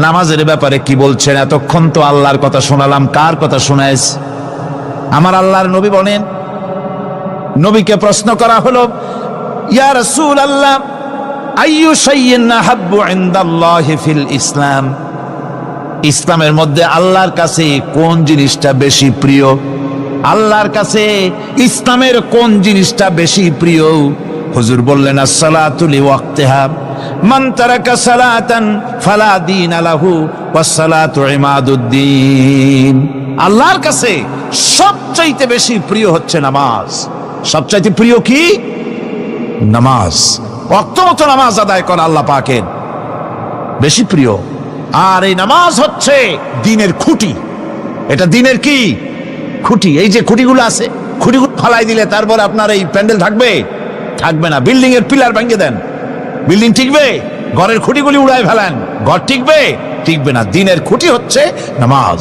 নামাজের ব্যাপারে কি বলছেন। এতক্ষণ তো আল্লাহর কথা শোনালাম, কার কথা শোনাইছে? আমার আল্লাহর নবী বলেন, নবীকে প্রশ্ন করা হলো, ইয়া রাসূলুল্লাহ, আইয়ু শাইইন আহাব্বু ইনদাল্লাহি ফিল ইসলাম, ইসলামের মধ্যে আল্লাহর কাছে কোন জিনিসটা বেশি প্রিয়? আল্লাহর কাছে ইসলামের কোন জিনিসটা বেশি প্রিয়? হুজুর বললেন আসসালাতু লিওয়াক্তিহা মান তারাকা সালাতান ফালা দীনা লাহু ওয়াসসালাতু ইমাদুদ্দিন। আল্লাহর কাছে সবচাইতে বেশি প্রিয় হচ্ছে নামাজ। সবচাইতে প্রিয় কি? নামাজ। ওয়াক্ত মতো নামাজ আদায় করা আল্লাহ পাকের বেশি প্রিয়। আর এই নামাজ হচ্ছে দ্বীনের খুঁটি। এটা দ্বীনের কি? খুঁটি। এই যে খুঁটিগুলো আছে, খুঁটিগুলো ফালাই দিলে তারপর আপনার এই প্যান্ডেল থাকবে? থাকবে না। বিল্ডিং এর পিলার ভেঙে দেন, বিল্ডিং টিকবে? ঘরের খুঁটিগুলি উড়ায় ফেলেন, ঘর টিকবে? টিকবে না। দ্বীনের খুঁটি হচ্ছে নামাজ।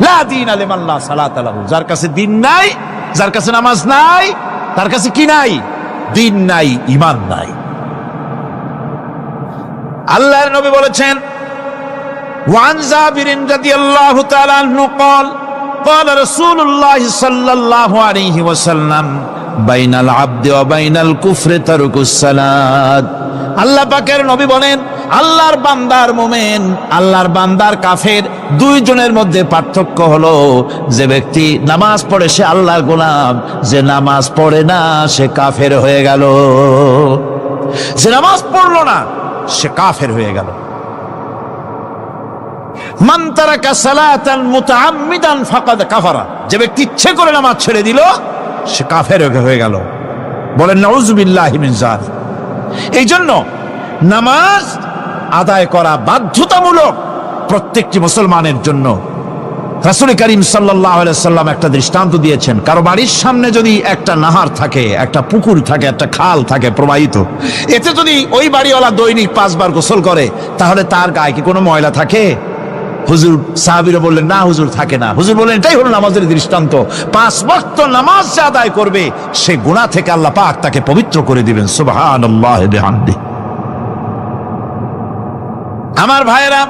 লা দীনা লিমান লা সালাতা লাহু। যার কাছে দ্বীন নাই, যার কাছে নামাজ নাই, তার কাছে কি নাই? দ্বীন নাই, ঈমান নাই। আল্লাহর নবী বলেছেন ওয়ান জাবিরিন রাদিয়াল্লাহু তাআলা আনহু قال قال رسول الله صلى الله عليه وسلم بين العبد وبين الكفر ترك الصلاة। আল্লাহ পাকের নবী বলেন আল্লাহর বান্দার মুমিন, আল্লাহর বান্দার কাফের, দুইজনের মধ্যে পার্থক্য হলো যে ব্যক্তি নামাজ পড়ে সে আল্লাহর গোলাম, যে নামাজ পড়ে না সে কাফের হয়ে গেল। যে নামাজ পড়লো না সে কাফের হয়ে গেল। মান তারাকা সালাতান মুতাআম্মিদান ফাকাদ কাফারা। যে ব্যক্তি ইচ্ছে করে নামাজ ছেড়ে দিল সে কাফের হয়ে গেল। বলেন নাউযুবিল্লাহি মিন যালিক। এই জন্য নামাজ আদায় করা বাধ্যতামূলক প্রত্যেকটি মুসলমানের জন্য। রাসূল করিম সাল্লাল্লাহু আলাইহি সাল্লাম একটা দৃষ্টান্ত দিয়েছেন। কারো বাড়ির সামনে যদি একটা নাহার থাকে, একটা পুকুর থাকে, একটা খাল থাকে প্রবাহিত, এতে যদি ওই বাড়িওয়ালা দৈনিক 5 বার গোসল করে তাহলে তার গায়ে কি কোনো ময়লা থাকে? হুজুর, সাহাবীরা বললেন না হুজুর, থাকে না। হুজুর বললেন এটাই হলো নামাজের দৃষ্টান্ত। 5 ওয়াক্ত নামাজ যে আদায় করবে সে গুনাহ থেকে আল্লাহ পাক তাকে পবিত্র করে দিবেন। সুবহানাল্লাহি বিহামদি। আমার ভাইরা,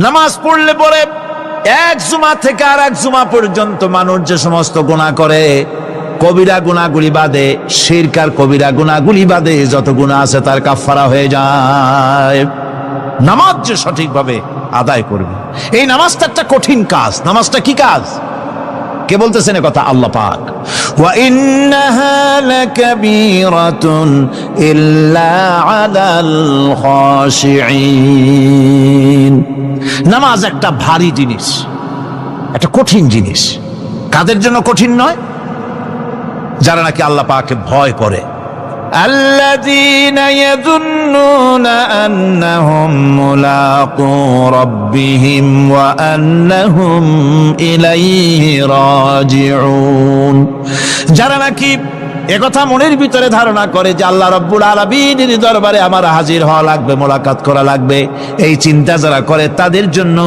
নামাজ পড়লে পরে এক জুমা থেকে আর এক জুমা পর্যন্ত মানুষ যে সমস্ত গুনাহ করে, কবিরা গুনাহগুলি বাদে, শিরক আর কবিরা গুনাহগুলি বাদে যত গুনাহ আছে তার কাফারা হয়ে যায়। নামাজ যে সঠিকভাবে আদায় করবে, এই নামাজটা একটা কঠিন কাজ। নামাজটা কি কাজ? কে বলতেছেন কথা? আল্লাহ পাক। ওয়া ইন্নাহা লাকাবীরাতুন ইল্লা আলাল খাশিঈন। নামাজ একটা ভারী জিনিস, একটা কঠিন জিনিস। কাদের জন্য কঠিন নয়? যারা নাকি আল্লাহ পাককে ভয় করে। আল্লাযীনা ইয়াযুন্নুনা আন্নাহুম মুলাকু রাব্বিহিম ওয়া আন্নাহুম ইলাইহি রাজিউন। যারা নাকি একথা মনের ভিতরে ধারণা করে যে আল্লাহ রাব্বুল আলামিনের দরবারে আমার হাজির হওয়া লাগবে, মোলাকাত করা লাগবে, এই চিন্তা যারা করে তাদের জন্য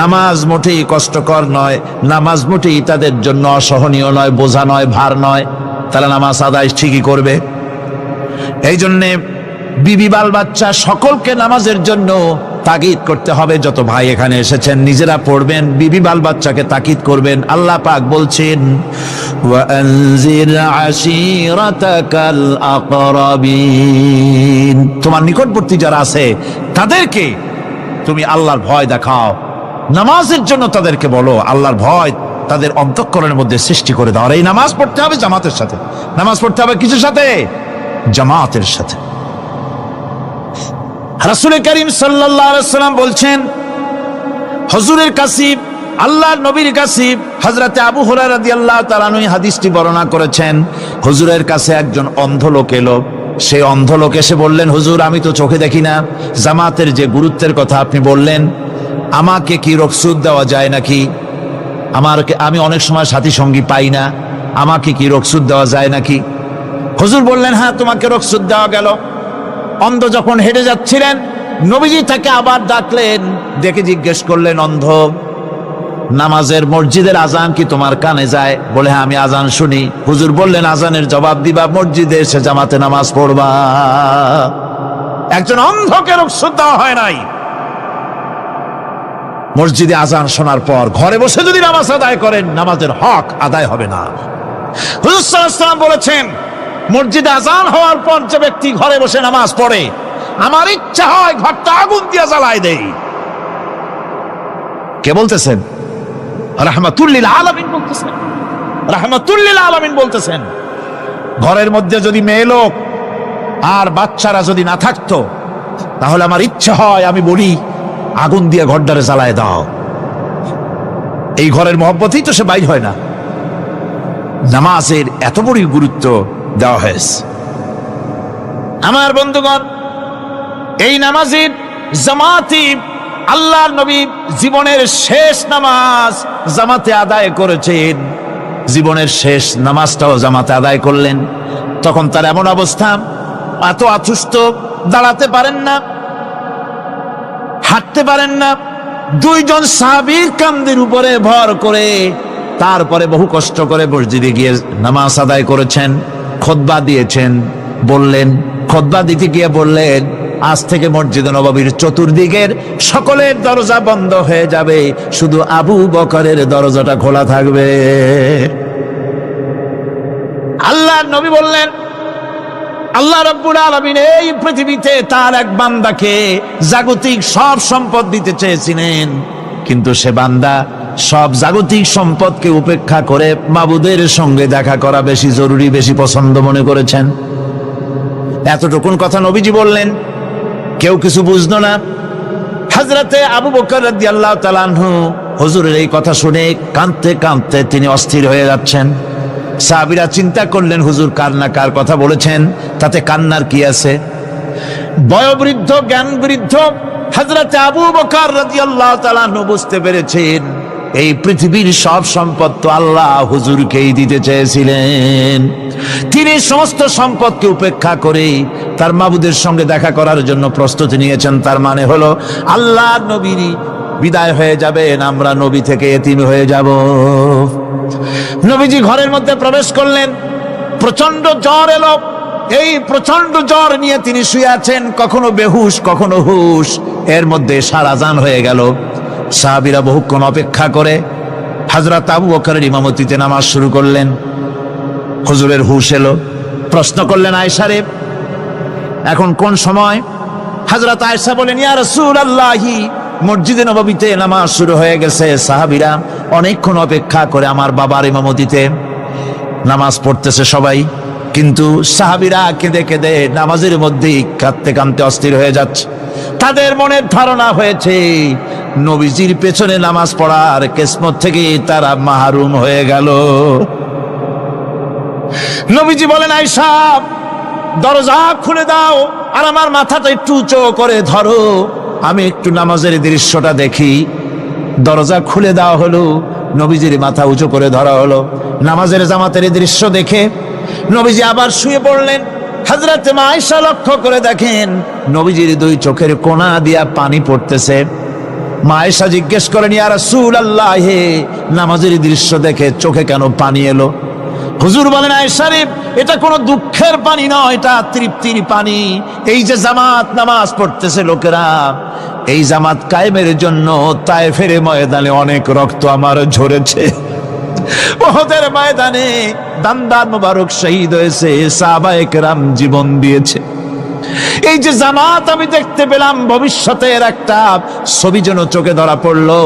নামাজ মোটেই কষ্টকর নয়, নামাজ মোটেই তাদের জন্য অসহনীয় নয়, বোঝা নয়, ভার নয়। তারা নামাজ আদায় ঠিকই করবে। এই জন্যে বিবি বাল বাচ্চা সকলকে নামাজের জন্য তাকিদ করতে হবে। যত ভাই এখানে এসেছেন নিজেরা পড়বেন, বিবি বাল বাচ্চাকে তাকিদ করবেন। আল্লাহ পাক বলছেন ওয়া আনজির আশিরাতাকাল আকরাবিন। তোমার নিকটবর্তী যারা আছে তাদেরকে তুমি আল্লাহর ভয় দেখাও। নামাজের জন্য তাদেরকে বলো আল্লাহর ভয় তাদের অন্তঃকরণের মধ্যে সৃষ্টি করে দাও। আর এই নামাজ পড়তে হবে জামাতের সাথে। নামাজ পড়তে হবে কিসের সাথে? জামাতের সাথে। রাসূল করিম সাল্লাল্লাহু আলাইহি ওয়াসাল্লাম বলছেন, হুজুরের কাছে, আল্লাহর নবীর কাছে হযরতে আবু হুরায়রা রাদিয়াল্লাহু তাআলা আনহু হাদিসটি বর্ণনা করেছেন। হুজুরের কাছে একজন অন্ধ লোক এলো। সেই অন্ধ লোক এসে বললেন, হুজুর আমি তো চোখে দেখি না, জামাতের যে গুরুত্বের কথা আপনি বললেন, আমাকে কি রুখসত দেওয়া যায় নাকি? আমি অনেক সময় সাথী সঙ্গী পাই না, আমাকে কি রুখসত দেওয়া যায় নাকি? হুজুর বললেন হ্যাঁ, তোমাকে রুখসত দেওয়া গেল। অন্ধ যখন হেঁটে যাচ্ছিলেন নবীজি তাকে আবার ডাকলেন, ডেকে জিজ্ঞেস করলেন, অন্ধ নামাজের মসজিদের আজান কি তোমার কানে যায়? বলে হ্যাঁ আমি আজান শুনি। হুজুর বললেন আজানের জবাব দিবা, মসজিদে এসে জামাতে নামাজ পড়বা। একজন অন্ধকে রুখসত দেওয়া হয় নাই। মসজিদে আজান শোনার পর ঘরে বসে যদি নামাজ আদায় করেন নামাজের হক আদায় হবে না। হুজুর সাল্লাল্লাহু আলাইহি ওয়াসাল্লাম বলেছেন, মসজিদে আজান হওয়ার পর যে ব্যক্তি ঘরে বসে নামাজ পড়ে, আমার ইচ্ছা হয় ঘরটা আগুন দিয়ে জ্বালায় দেই। কে বলতেছেন? রাহমাতুল লিল আলামিন বলতেছেন। রাহমাতুল লিল আলামিন বলতেছেন। ঘরের মধ্যে যদি মেয়ে লোক আর বাচ্চারা যদি না থাকতো, তাহলে আমার ইচ্ছে হয় আমি বলি আগুন দিয়ে ঘরটারে জ্বালায় দাও। এই ঘরের মহব্বতেই তো সে বাইর হয় না। নামাজের এত বড় গুরুত্ব দেওয়া হয়েছে। আমার বন্ধুগণ, এই নামাজের জামাতি আল্লাহর নবী জীবনের শেষ নামাজ জামাতে আদায় করেছেন। জীবনের শেষ নামাজটাও জামাতে আদায় করলেন। তখন তার এমন অবস্থা, এত অসুস্থ, দাঁড়াতে পারেন না, হাঁটতে পারেন না। দুইজন সাহাবীর কাঁধের উপরে ভর করে তারপরে বহু কষ্ট করে মসজিদে গিয়ে নামাজ আদায় করেছেন। খুতবা দিয়েছেন, বললেন, খুতবা দিতে গিয়ে বললেন, আজ থেকে মসজিদে নববীর চতুর্দিকের সকলের দরজা বন্ধ হয়ে যাবে, শুধু আবু বকরের দরজাটা খোলা থাকবে। আল্লাহর নবী বললেন, আল্লাহ রাব্বুল আলামিন এই পৃথিবীতে তার এক বান্দাকে জাগতিক সব সম্পদ দিতে চেয়েছিলেন, কিন্তু সে বান্দা সব জাগতিক সম্পদকে উপেক্ষা করে মাবুদের সঙ্গে দেখা করা বেশি জরুরি, বেশি পছন্দ মনে করেছেন। এতটুকুন কথা নবীজি বললেন, কেউ কিছু বুঝলো না। হযরতে আবু বকর রাদিয়াল্লাহু তাআলা আনহু হুজুরের এই কথা শুনে কাঁদতে কাঁদতে তিনি অস্থির হয়ে যাচ্ছেন। সাহাবীরা চিন্তা করলেন, হুজুর কার কথা বলেছেন, তাতে কান্নার কি আছে? বয়োবৃদ্ধ, জ্ঞান বৃদ্ধ হযরতে আবু বকর রাদিয়াল্লাহু তাআলা আনহু বুঝতে পেরেছেন এই পৃথিবীর সব সম্পদ তো আল্লাহ হুজুরকেই দিতে চেয়েছিলেন। তিনি সমস্ত সম্পদকে উপেক্ষা করে তার মাবুদের সঙ্গে দেখা করার জন্য প্রস্তুতি নিয়েছেন। তার মানে হলো আল্লাহ নবীর বিদায় হয়ে যাবেন, আমরা নবী থেকে এতিম হয়ে যাব। নবীজি ঘরের মধ্যে প্রবেশ করলেন, প্রচন্ড জ্বর এলো। এই প্রচন্ড জ্বর নিয়ে তিনি শুয়ে আছেন, কখনো বেহুশ কখনো হুশ। এর মধ্যে সারাজান হয়ে গেল। সাহাবীরা বহুক্ষণ অপেক্ষা করে হযরত আবু বকরের ইমামতিতে নামাজ শুরু করলেন। হুজুরের হুশ এলো, প্রশ্ন করলেন, আয়েশা রে, এখন কোন সময়? হযরত আয়েশা বলেন, ইয়া রাসূলুল্লাহি, মসজিদে নববীতে নামাজ শুরু হয়ে গেছে। সাহাবীরা অনেকক্ষণ অপেক্ষা করে আমার বাবার ইমামতিতে নামাজ পড়তেছে সবাই, কিন্তু সাহাবীরা কেঁদে কেঁদে নামাজের মধ্যেই কাঁদতে কাঁদতে অস্থির হয়ে যাচ্ছে। তাদের মনের ধারণা হয়েছে নবীজির পেছনে নামাজ পড়ার কিসমত থেকে তারা মাহরুম হয়ে গেল। নবীজি বলেন, আয়েশা, দরজা খুলে দাও আর আমার মাথাটা একটু উঁচু করে ধরো, আমি একটু নামাজের দৃশ্যটা দেখি। দরজা খুলে দেওয়া হলো, নবীজির মাথা উঁচু করে ধরা হলো। নামাজের জামাতের দৃশ্য দেখে নবীজি আবার শুয়ে পড়লেন। হযরত মা আয়েশা লক্ষ্য করে দেখেন নবীজির দুই চোখের কোণা দিয়া পানি পড়তেছে। মা আয়েশা জিজ্ঞেস করেন, ইয়া রাসূলুল্লাহ, হে, নামাজের দৃশ্য দেখে চোখে কেন পানি এলো? হুজুর বলেন, আয়েশা রে, এটা কোনো দুঃখের পানি নয়, এটা তৃপ্তির পানি। এই যে জামাত নামাজ পড়তেছে লোকেরা, এই জামাত কায়েমের জন্য তায়েফের ময়দানে অনেক রক্ত আমার ঝরেছে। উহুদের ময়দানে দান্দান মুবারক শহীদ হয়েছে, সাহাবায়ে কেরাম জীবন দিয়েছে। এই যে জামাত আমি দেখতে পেলাম, ভবিষ্যতের একটা ছবি যেন চোখে ধরা পড়লো।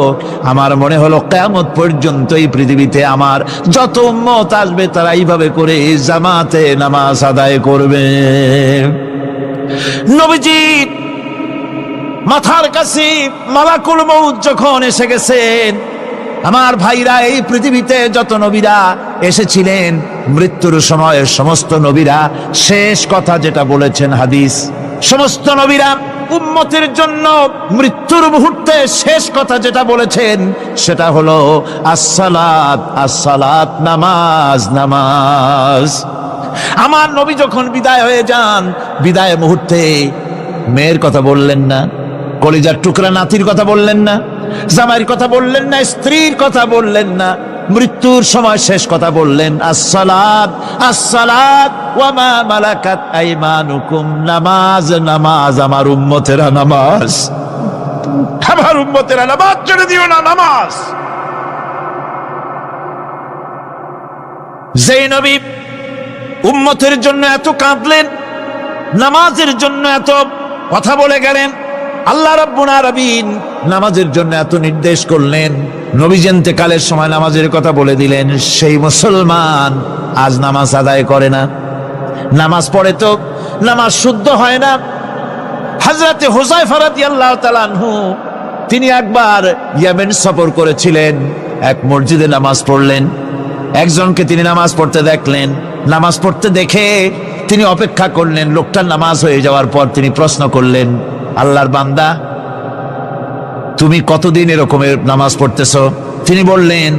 আমার মনে হলো কিয়ামত পর্যন্ত এই পৃথিবীতে আমার যত উম্মত আসবে তারা এইভাবে করে জামাতে নামাজ আদায় করবে। নবীজি মাথার কাছে মালাকুল মউত যখন এসে গেছেন, আমার ভাইরা, এই পৃথিবীতে যত নবীরা এসেছিলেন মৃত্যুর সময় সমস্ত নবীরা শেষ কথা যেটা বলেছেন, হাদিস, সমস্ত নবীরা উম্মতের জন্য মৃত্যুর মুহূর্তে শেষ কথা যেটা বলেছেন সেটা হলো আসসালাত, আসসালাত, নামাজ, নামাজ। আমার নবী যখন বিদায় হয়ে যান, বিদায় মুহূর্তে মেয়ের কথা বললেন না, কলিজার টুকরা নাতির কথা বললেন না, জামাইয়ের কথা বললেন না, স্ত্রীর কথা বললেন না, মৃত্যুর সময় শেষ কথা বললেন আসসালাত, আসসালাত ওয়া মা মালাকাত আইমানুকুম, নামাজ, নামাজ, আমার উম্মতেরা নামাজ, আমার উম্মতেরা নামাজ ছেড়ে দিও না, নামাজ। যেই নবী উম্মতের জন্য এত কাঁদলেন, নামাজের জন্য এত কথা বলে গেলেন, আল্লাহ রাব্বুল আলামিন নামাজের জন্য এত নির্দেশ করলেন, নবীজি ইন্তেকালের সময় নামাজের কথা বলে দিলেন, সেই মুসলমান আজ নামাজ আদায় করে না। নামাজ পড়ে তো নামাজ শুদ্ধ হয় না। হযরতে হুযায়ফা রাদিয়াল্লাহু তাআলা আনহু তিনি একবার ইয়েমেন সফর করেছিলেন, এক মসজিদে নামাজ পড়লেন। একজনকে তিনি নামাজ পড়তে দেখলেন, নামাজ পড়তে দেখে তিনি অপেক্ষা করলেন। লোকটার নামাজ হয়ে যাওয়ার পর তিনি প্রশ্ন করলেন, আল্লাহর বান্দা, তুমি কতদিন এরকমের নামাজ পড়তেছো? তিনি বললেন,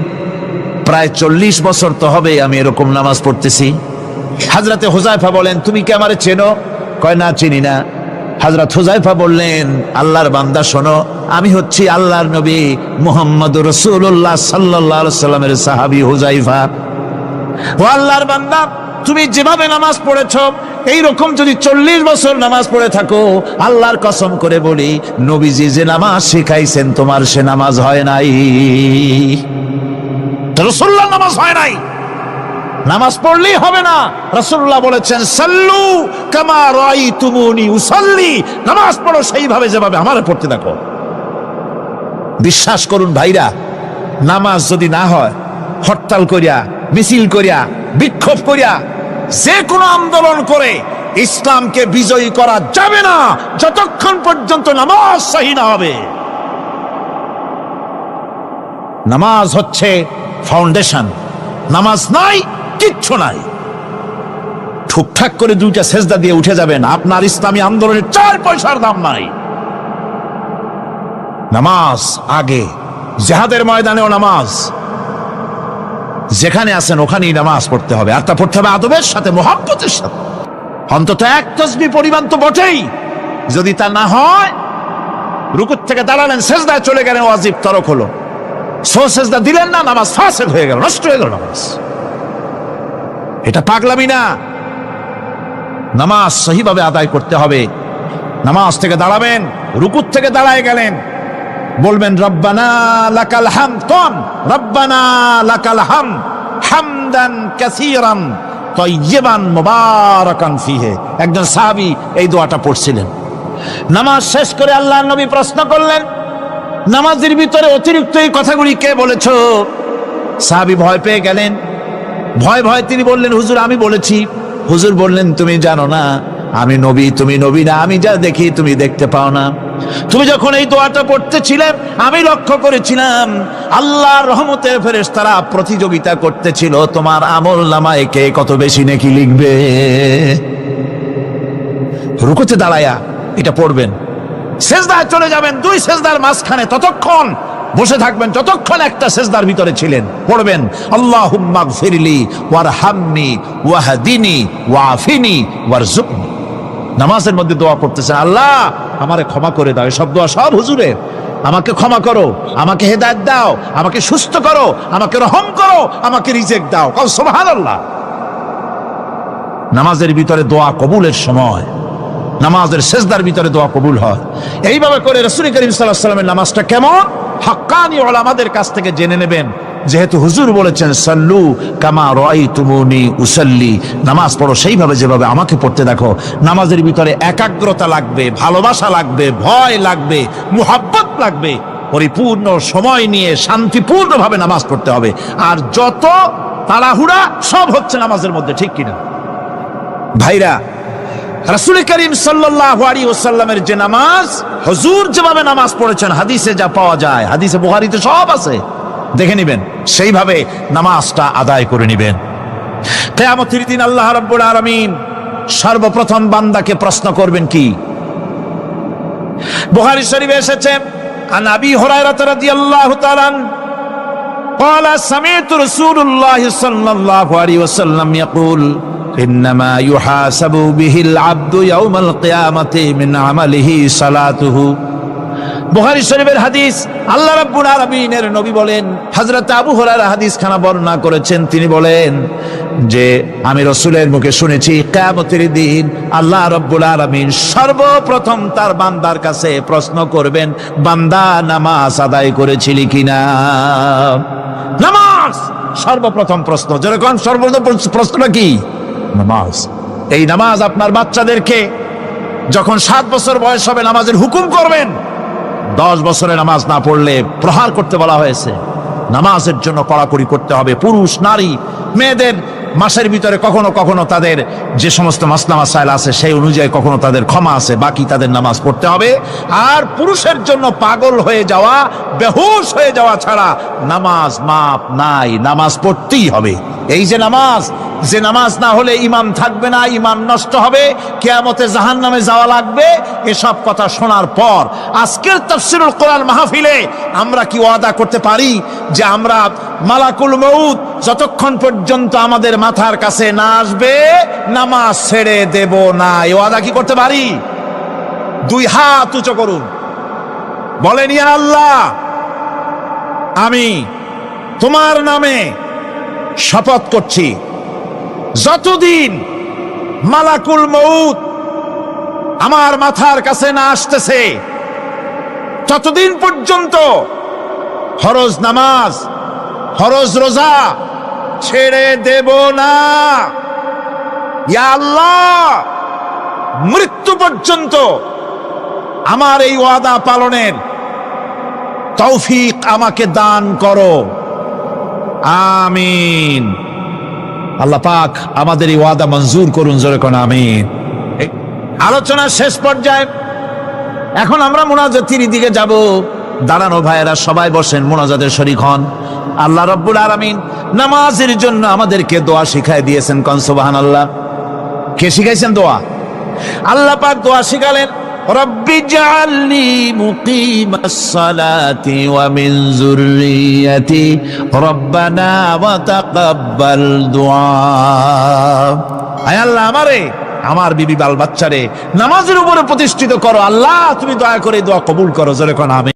প্রায় 40 বছর তো হবে আমি এরকম নামাজ পড়তেছি। হযরতে হুযায়ফা বলেন, তুমি কি আমারে চেনো? কয়, না, চিনি না। হযরত হুযায়ফা বললেন, আল্লাহর বান্দা শোনো, আমি হচ্ছি আল্লাহর নবী মুহাম্মদুর রাসূলুল্লাহ সাল্লাল্লাহু আলাইহি সাল্লামের সাহাবী হুযায়ফা। ও আল্লাহর বান্দা, তুমি যেভাবে নামাজ পড়েছো এইরকম যদি 40 বছর নামাজ পড়ে থাকো, আল্লাহর কসম করে বলি, নবীজি যে নামাজ শিখাইছেন তোমার সে নামাজ হয় নাই। রাসূলুল্লাহ নামাজ হয় নাই, নামাজ পড়লেই হবে না। রাসূলুল্লাহ বলেছেন, সাল্লু কামা রাআইতুমুনি উসাল্লি, নামাজ পড়ো সেইভাবে যেভাবে আমারে পড়তে দেখো। বিশ্বাস করুন ভাইরা, নামাজ যদি না হয়, হরতাল করিয়া, মিছিল করিয়া, বিক্ষোভ করিয়া, যে কোনো আন্দোলন করে ইসলামকে বিজয়ী করা যাবে না যতক্ষণ পর্যন্ত নামাজ সহি না হবে। নামাজ হচ্ছে ফাউন্ডেশন, নামাজ নাই কিচ্ছু নাই। ঠুকঠাক করে 2টা সেজদা দিয়ে উঠে যাবেন, আপনার ইসলামী আন্দোলনের 4 পয়সার দাম নাই। নামাজ আগে, জিহাদের ময়দানেও নামাজ, যেখানে আছেন ওখানেই নামাজ পড়তে হবে। আর তা পড়তে হবে আদবের সাথে, মুহাব্বতের সাথে। অন্তত 1 তাসবিহ পরিমাণ তো বটেই। যদি তা না হয়, রুকুর থেকে দাঁড়ালেন, সেজদায় চলে গেলেন, ওয়াজিব তরক হলো। সেজদা দিলেন না, নামাজ ফাসেদ হয়ে গেল, নষ্ট হয়ে গেল নামাজ। এটা পাগলামি না। নামাজ সহিভাবে আদায় করতে হবে। নামাজ থেকে দাঁড়াবেন, রুকুর থেকে দাঁড়ায় গেলেন, বলবেন রব্বানা লাকাল হামদ, কোন রব্বানা লাকাল হামদ হামদান কাসীরান তাইয়িবান মুবারাকান ফিহি। একজন সাহাবী এই দোয়াটা পড়ছিলেন। নামাজ শেষ করে আল্লাহর নবী প্রশ্ন করলেন, নামাজের ভিতরে অতিরিক্ত এই কথাগুলি কে বলেছো? সাহাবী ভয় পেয়ে গেলেন। ভয় ভয় তিনি বললেন, হুজুর আমি বলেছি। হুজুর বললেন, তুমি জানো না আমি নবী, তুমি নবী না, আমি যা দেখি তুমি দেখতে পাও না। তুমি যখন এই দোয়াটা পড়তেছিলে আমি লক্ষ্য করেছিলাম আল্লাহর রহমতের ফেরেশতারা প্রতিযোগিতা করতেছিল তোমার আমল নামায় কে কত বেশি নেকি লিখবে। রুকুতে দাঁড়ায়া এটা পড়বেন, সেজদায় চলে যাবেন, 2 সেজদার মাঝখানে ততক্ষণ বসে থাকবেন যতক্ষণ একটা সেজদার ভিতরে ছিলেন। পড়বেন আল্লাহুম্মা গফিরলি ওয়ারহামনি ওয়াহদিনি ওয়াআফিনি ওয়ারযুকনি। নামাজের মধ্যে দোয়া করতেছেন, আল্লাহ আমারে ক্ষমা করে দাও। এসব দোয়া সব হুজুরের। আমাকে ক্ষমা করো, আমাকে হেদায়েত দাও, আমাকে সুস্থ করো, আমাকে রহম করো, আমাকে রিজিক দাও। কও সুবহানাল্লাহ। নামাজের ভিতরে দোয়া কবুলের সময়, নামাজের সেজদার ভিতরে দোয়া কবুল হয়। এইভাবে করে রাসূল করিম সাল্লাল্লাহু আলাইহি ওয়াসাল্লামের নামাজটা কেমন হাক্কানি উলামাদের কাছ থেকে জেনে নেবেন। যেহেতু হুজুর বলেছেন সাল্লু কামা রাআইতুমুনি উসাল্লি, নামাজ পড়ো সেইভাবে যেভাবে আমাকে পড়তে দেখো। নামাজের ভিতরে একাগ্রতা লাগবে, ভালোবাসা লাগবে, ভয় লাগবে, মুহাব্বত লাগবে। পরিপূর্ণ সময় নিয়ে শান্তিপূর্ণভাবে নামাজ পড়তে হবে। আর যত তাড়াহুড়া সব হচ্ছে নামাজের মধ্যে, ঠিক কিনা ভাইরা? রাসূল করিম সাল্লাল্লাহু আলাইহি ওয়াসাল্লামের যে নামাজ, হুজুর যেভাবে নামাজ পড়েছেন হাদিসে যা পাওয়া যায়, হাদিসে বুখারীতে সব আছে, দেখে নেবেন, সেইভাবে নামাজটা আদায় করে নেবেন। কিয়ামতের দিন আল্লাহ রাব্বুল আলামিন সর্বপ্রথম বান্দাকে প্রশ্ন করবেন কি? বুখারী শরীফে এসেছে, আন আবি হুরায়রা রাদিয়াল্লাহু তাআলা قال سمعت رسول الله صلى الله عليه وسلم يقول إنما يحاسب به العبد يوم القيامة من عمله صلاته। বুখারী শরীফের হাদিস। আল্লাহ রাব্বুল আলামিনের নবী বলেন, হযরত আবু হুরায়রা হাদিস খানা বর্ণনা করেছেন, তিনি বলেন যে আমি রাসূলের মুখে শুনেছি কিয়ামতের দিন আল্লাহ রাব্বুল আলামিন সর্বপ্রথম তার বান্দার কাছে প্রশ্ন করবেন, বান্দা নামাজ আদায় করেছিলি কিনা? নামাজ সর্বপ্রথম প্রশ্ন। যেরকম সর্বপ্রথম প্রশ্নটা কি? নামাজ। এই নামাজ আপনার বাচ্চাদেরকে যখন 7 বছর বয়স হবে নামাজের হুকুম করবেন। 10 বছরে নামাজ না পড়লে প্রহার করতে বলা হয়েছে। নামাজের জন্য কড়াকড়ি করতে হবে। পুরুষ নারী মেয়েদের মাসের ভিতরে কখনো কখনো তাদের যে সমস্ত মাসলা মাসাইল আছে সেই অনুযায়ী কখনো তাদের ক্ষমা আছে, বাকি তাদের নামাজ পড়তে হবে। আর পুরুষের জন্য পাগল হয়ে যাওয়া, বেহুশ হয়ে যাওয়া ছাড়া নামাজ মাপ নাই, নামাজ পড়তেই হবে। এই যে নামাজ না হলে ঈমান থাকবে না, ঈমান নষ্ট হবে, কিয়ামতে জাহান্নামে যাওয়া লাগবে, এসব কথা শোনার পর আজকের তাফসীরুল কোরআন মাহফিলে আমরা কি ওয়াদা করতে পারি যে আমরা মালাকুল মউত যতক্ষণ পর্যন্ত আমাদের মাথার কাছে না আসবে নামাজ ছেড়ে দেব না? এই ওয়াদা কি করতে পারি? দুই হাত উঁচু করুন, বলেন ইয়া আল্লাহ, আমি তোমার নামে শপথ করছি, যতদিন মালাকুল মউত আমার মাথার কাছে না আসতেছে ততদিন পর্যন্ত ফরজ নামাজ, ফরজ রোজা ছেড়ে দেব না। ইয়া আল্লাহ, মৃত্যু পর্যন্ত আমার এই ওয়াদা পালনের তৌফিক আমাকে দান করো, আমিন। আল্লাহ পাক আমাদের এই ওয়াদা মঞ্জুর করুন, জোরে কোন আমিন। আলোচনার শেষ পর্যায়ে এখন আমরা মুনাজাতের দিকে যাব। দাঁড়ানো ভাইয়েরা সবাই বসেন, মুনাজাতের শরীক হন। আল্লাহ রাব্বুল আলামিন নামাজের জন্য আমাদেরকে দোয়া শিখাই দিয়েছেন, কোন সুবহানাল্লাহ। কে শিখাইছেন দোয়া? আল্লাহ পাক দোয়া শিখালেন, রব্বি জাআলনি মুকিমাস সালাতি ওয়া মিন যুররিয়াতি রব্বানা ওয়া তাকাব্বাল দুআ। আয় আল্লাহ, আমারে, আমার বিবি বাল বাচ্চারে নামাজের উপরে প্রতিষ্ঠিত করো। আল্লাহ, তুমি দয়া করে দোয়া কবুল করো, জোরে কোন আমিন।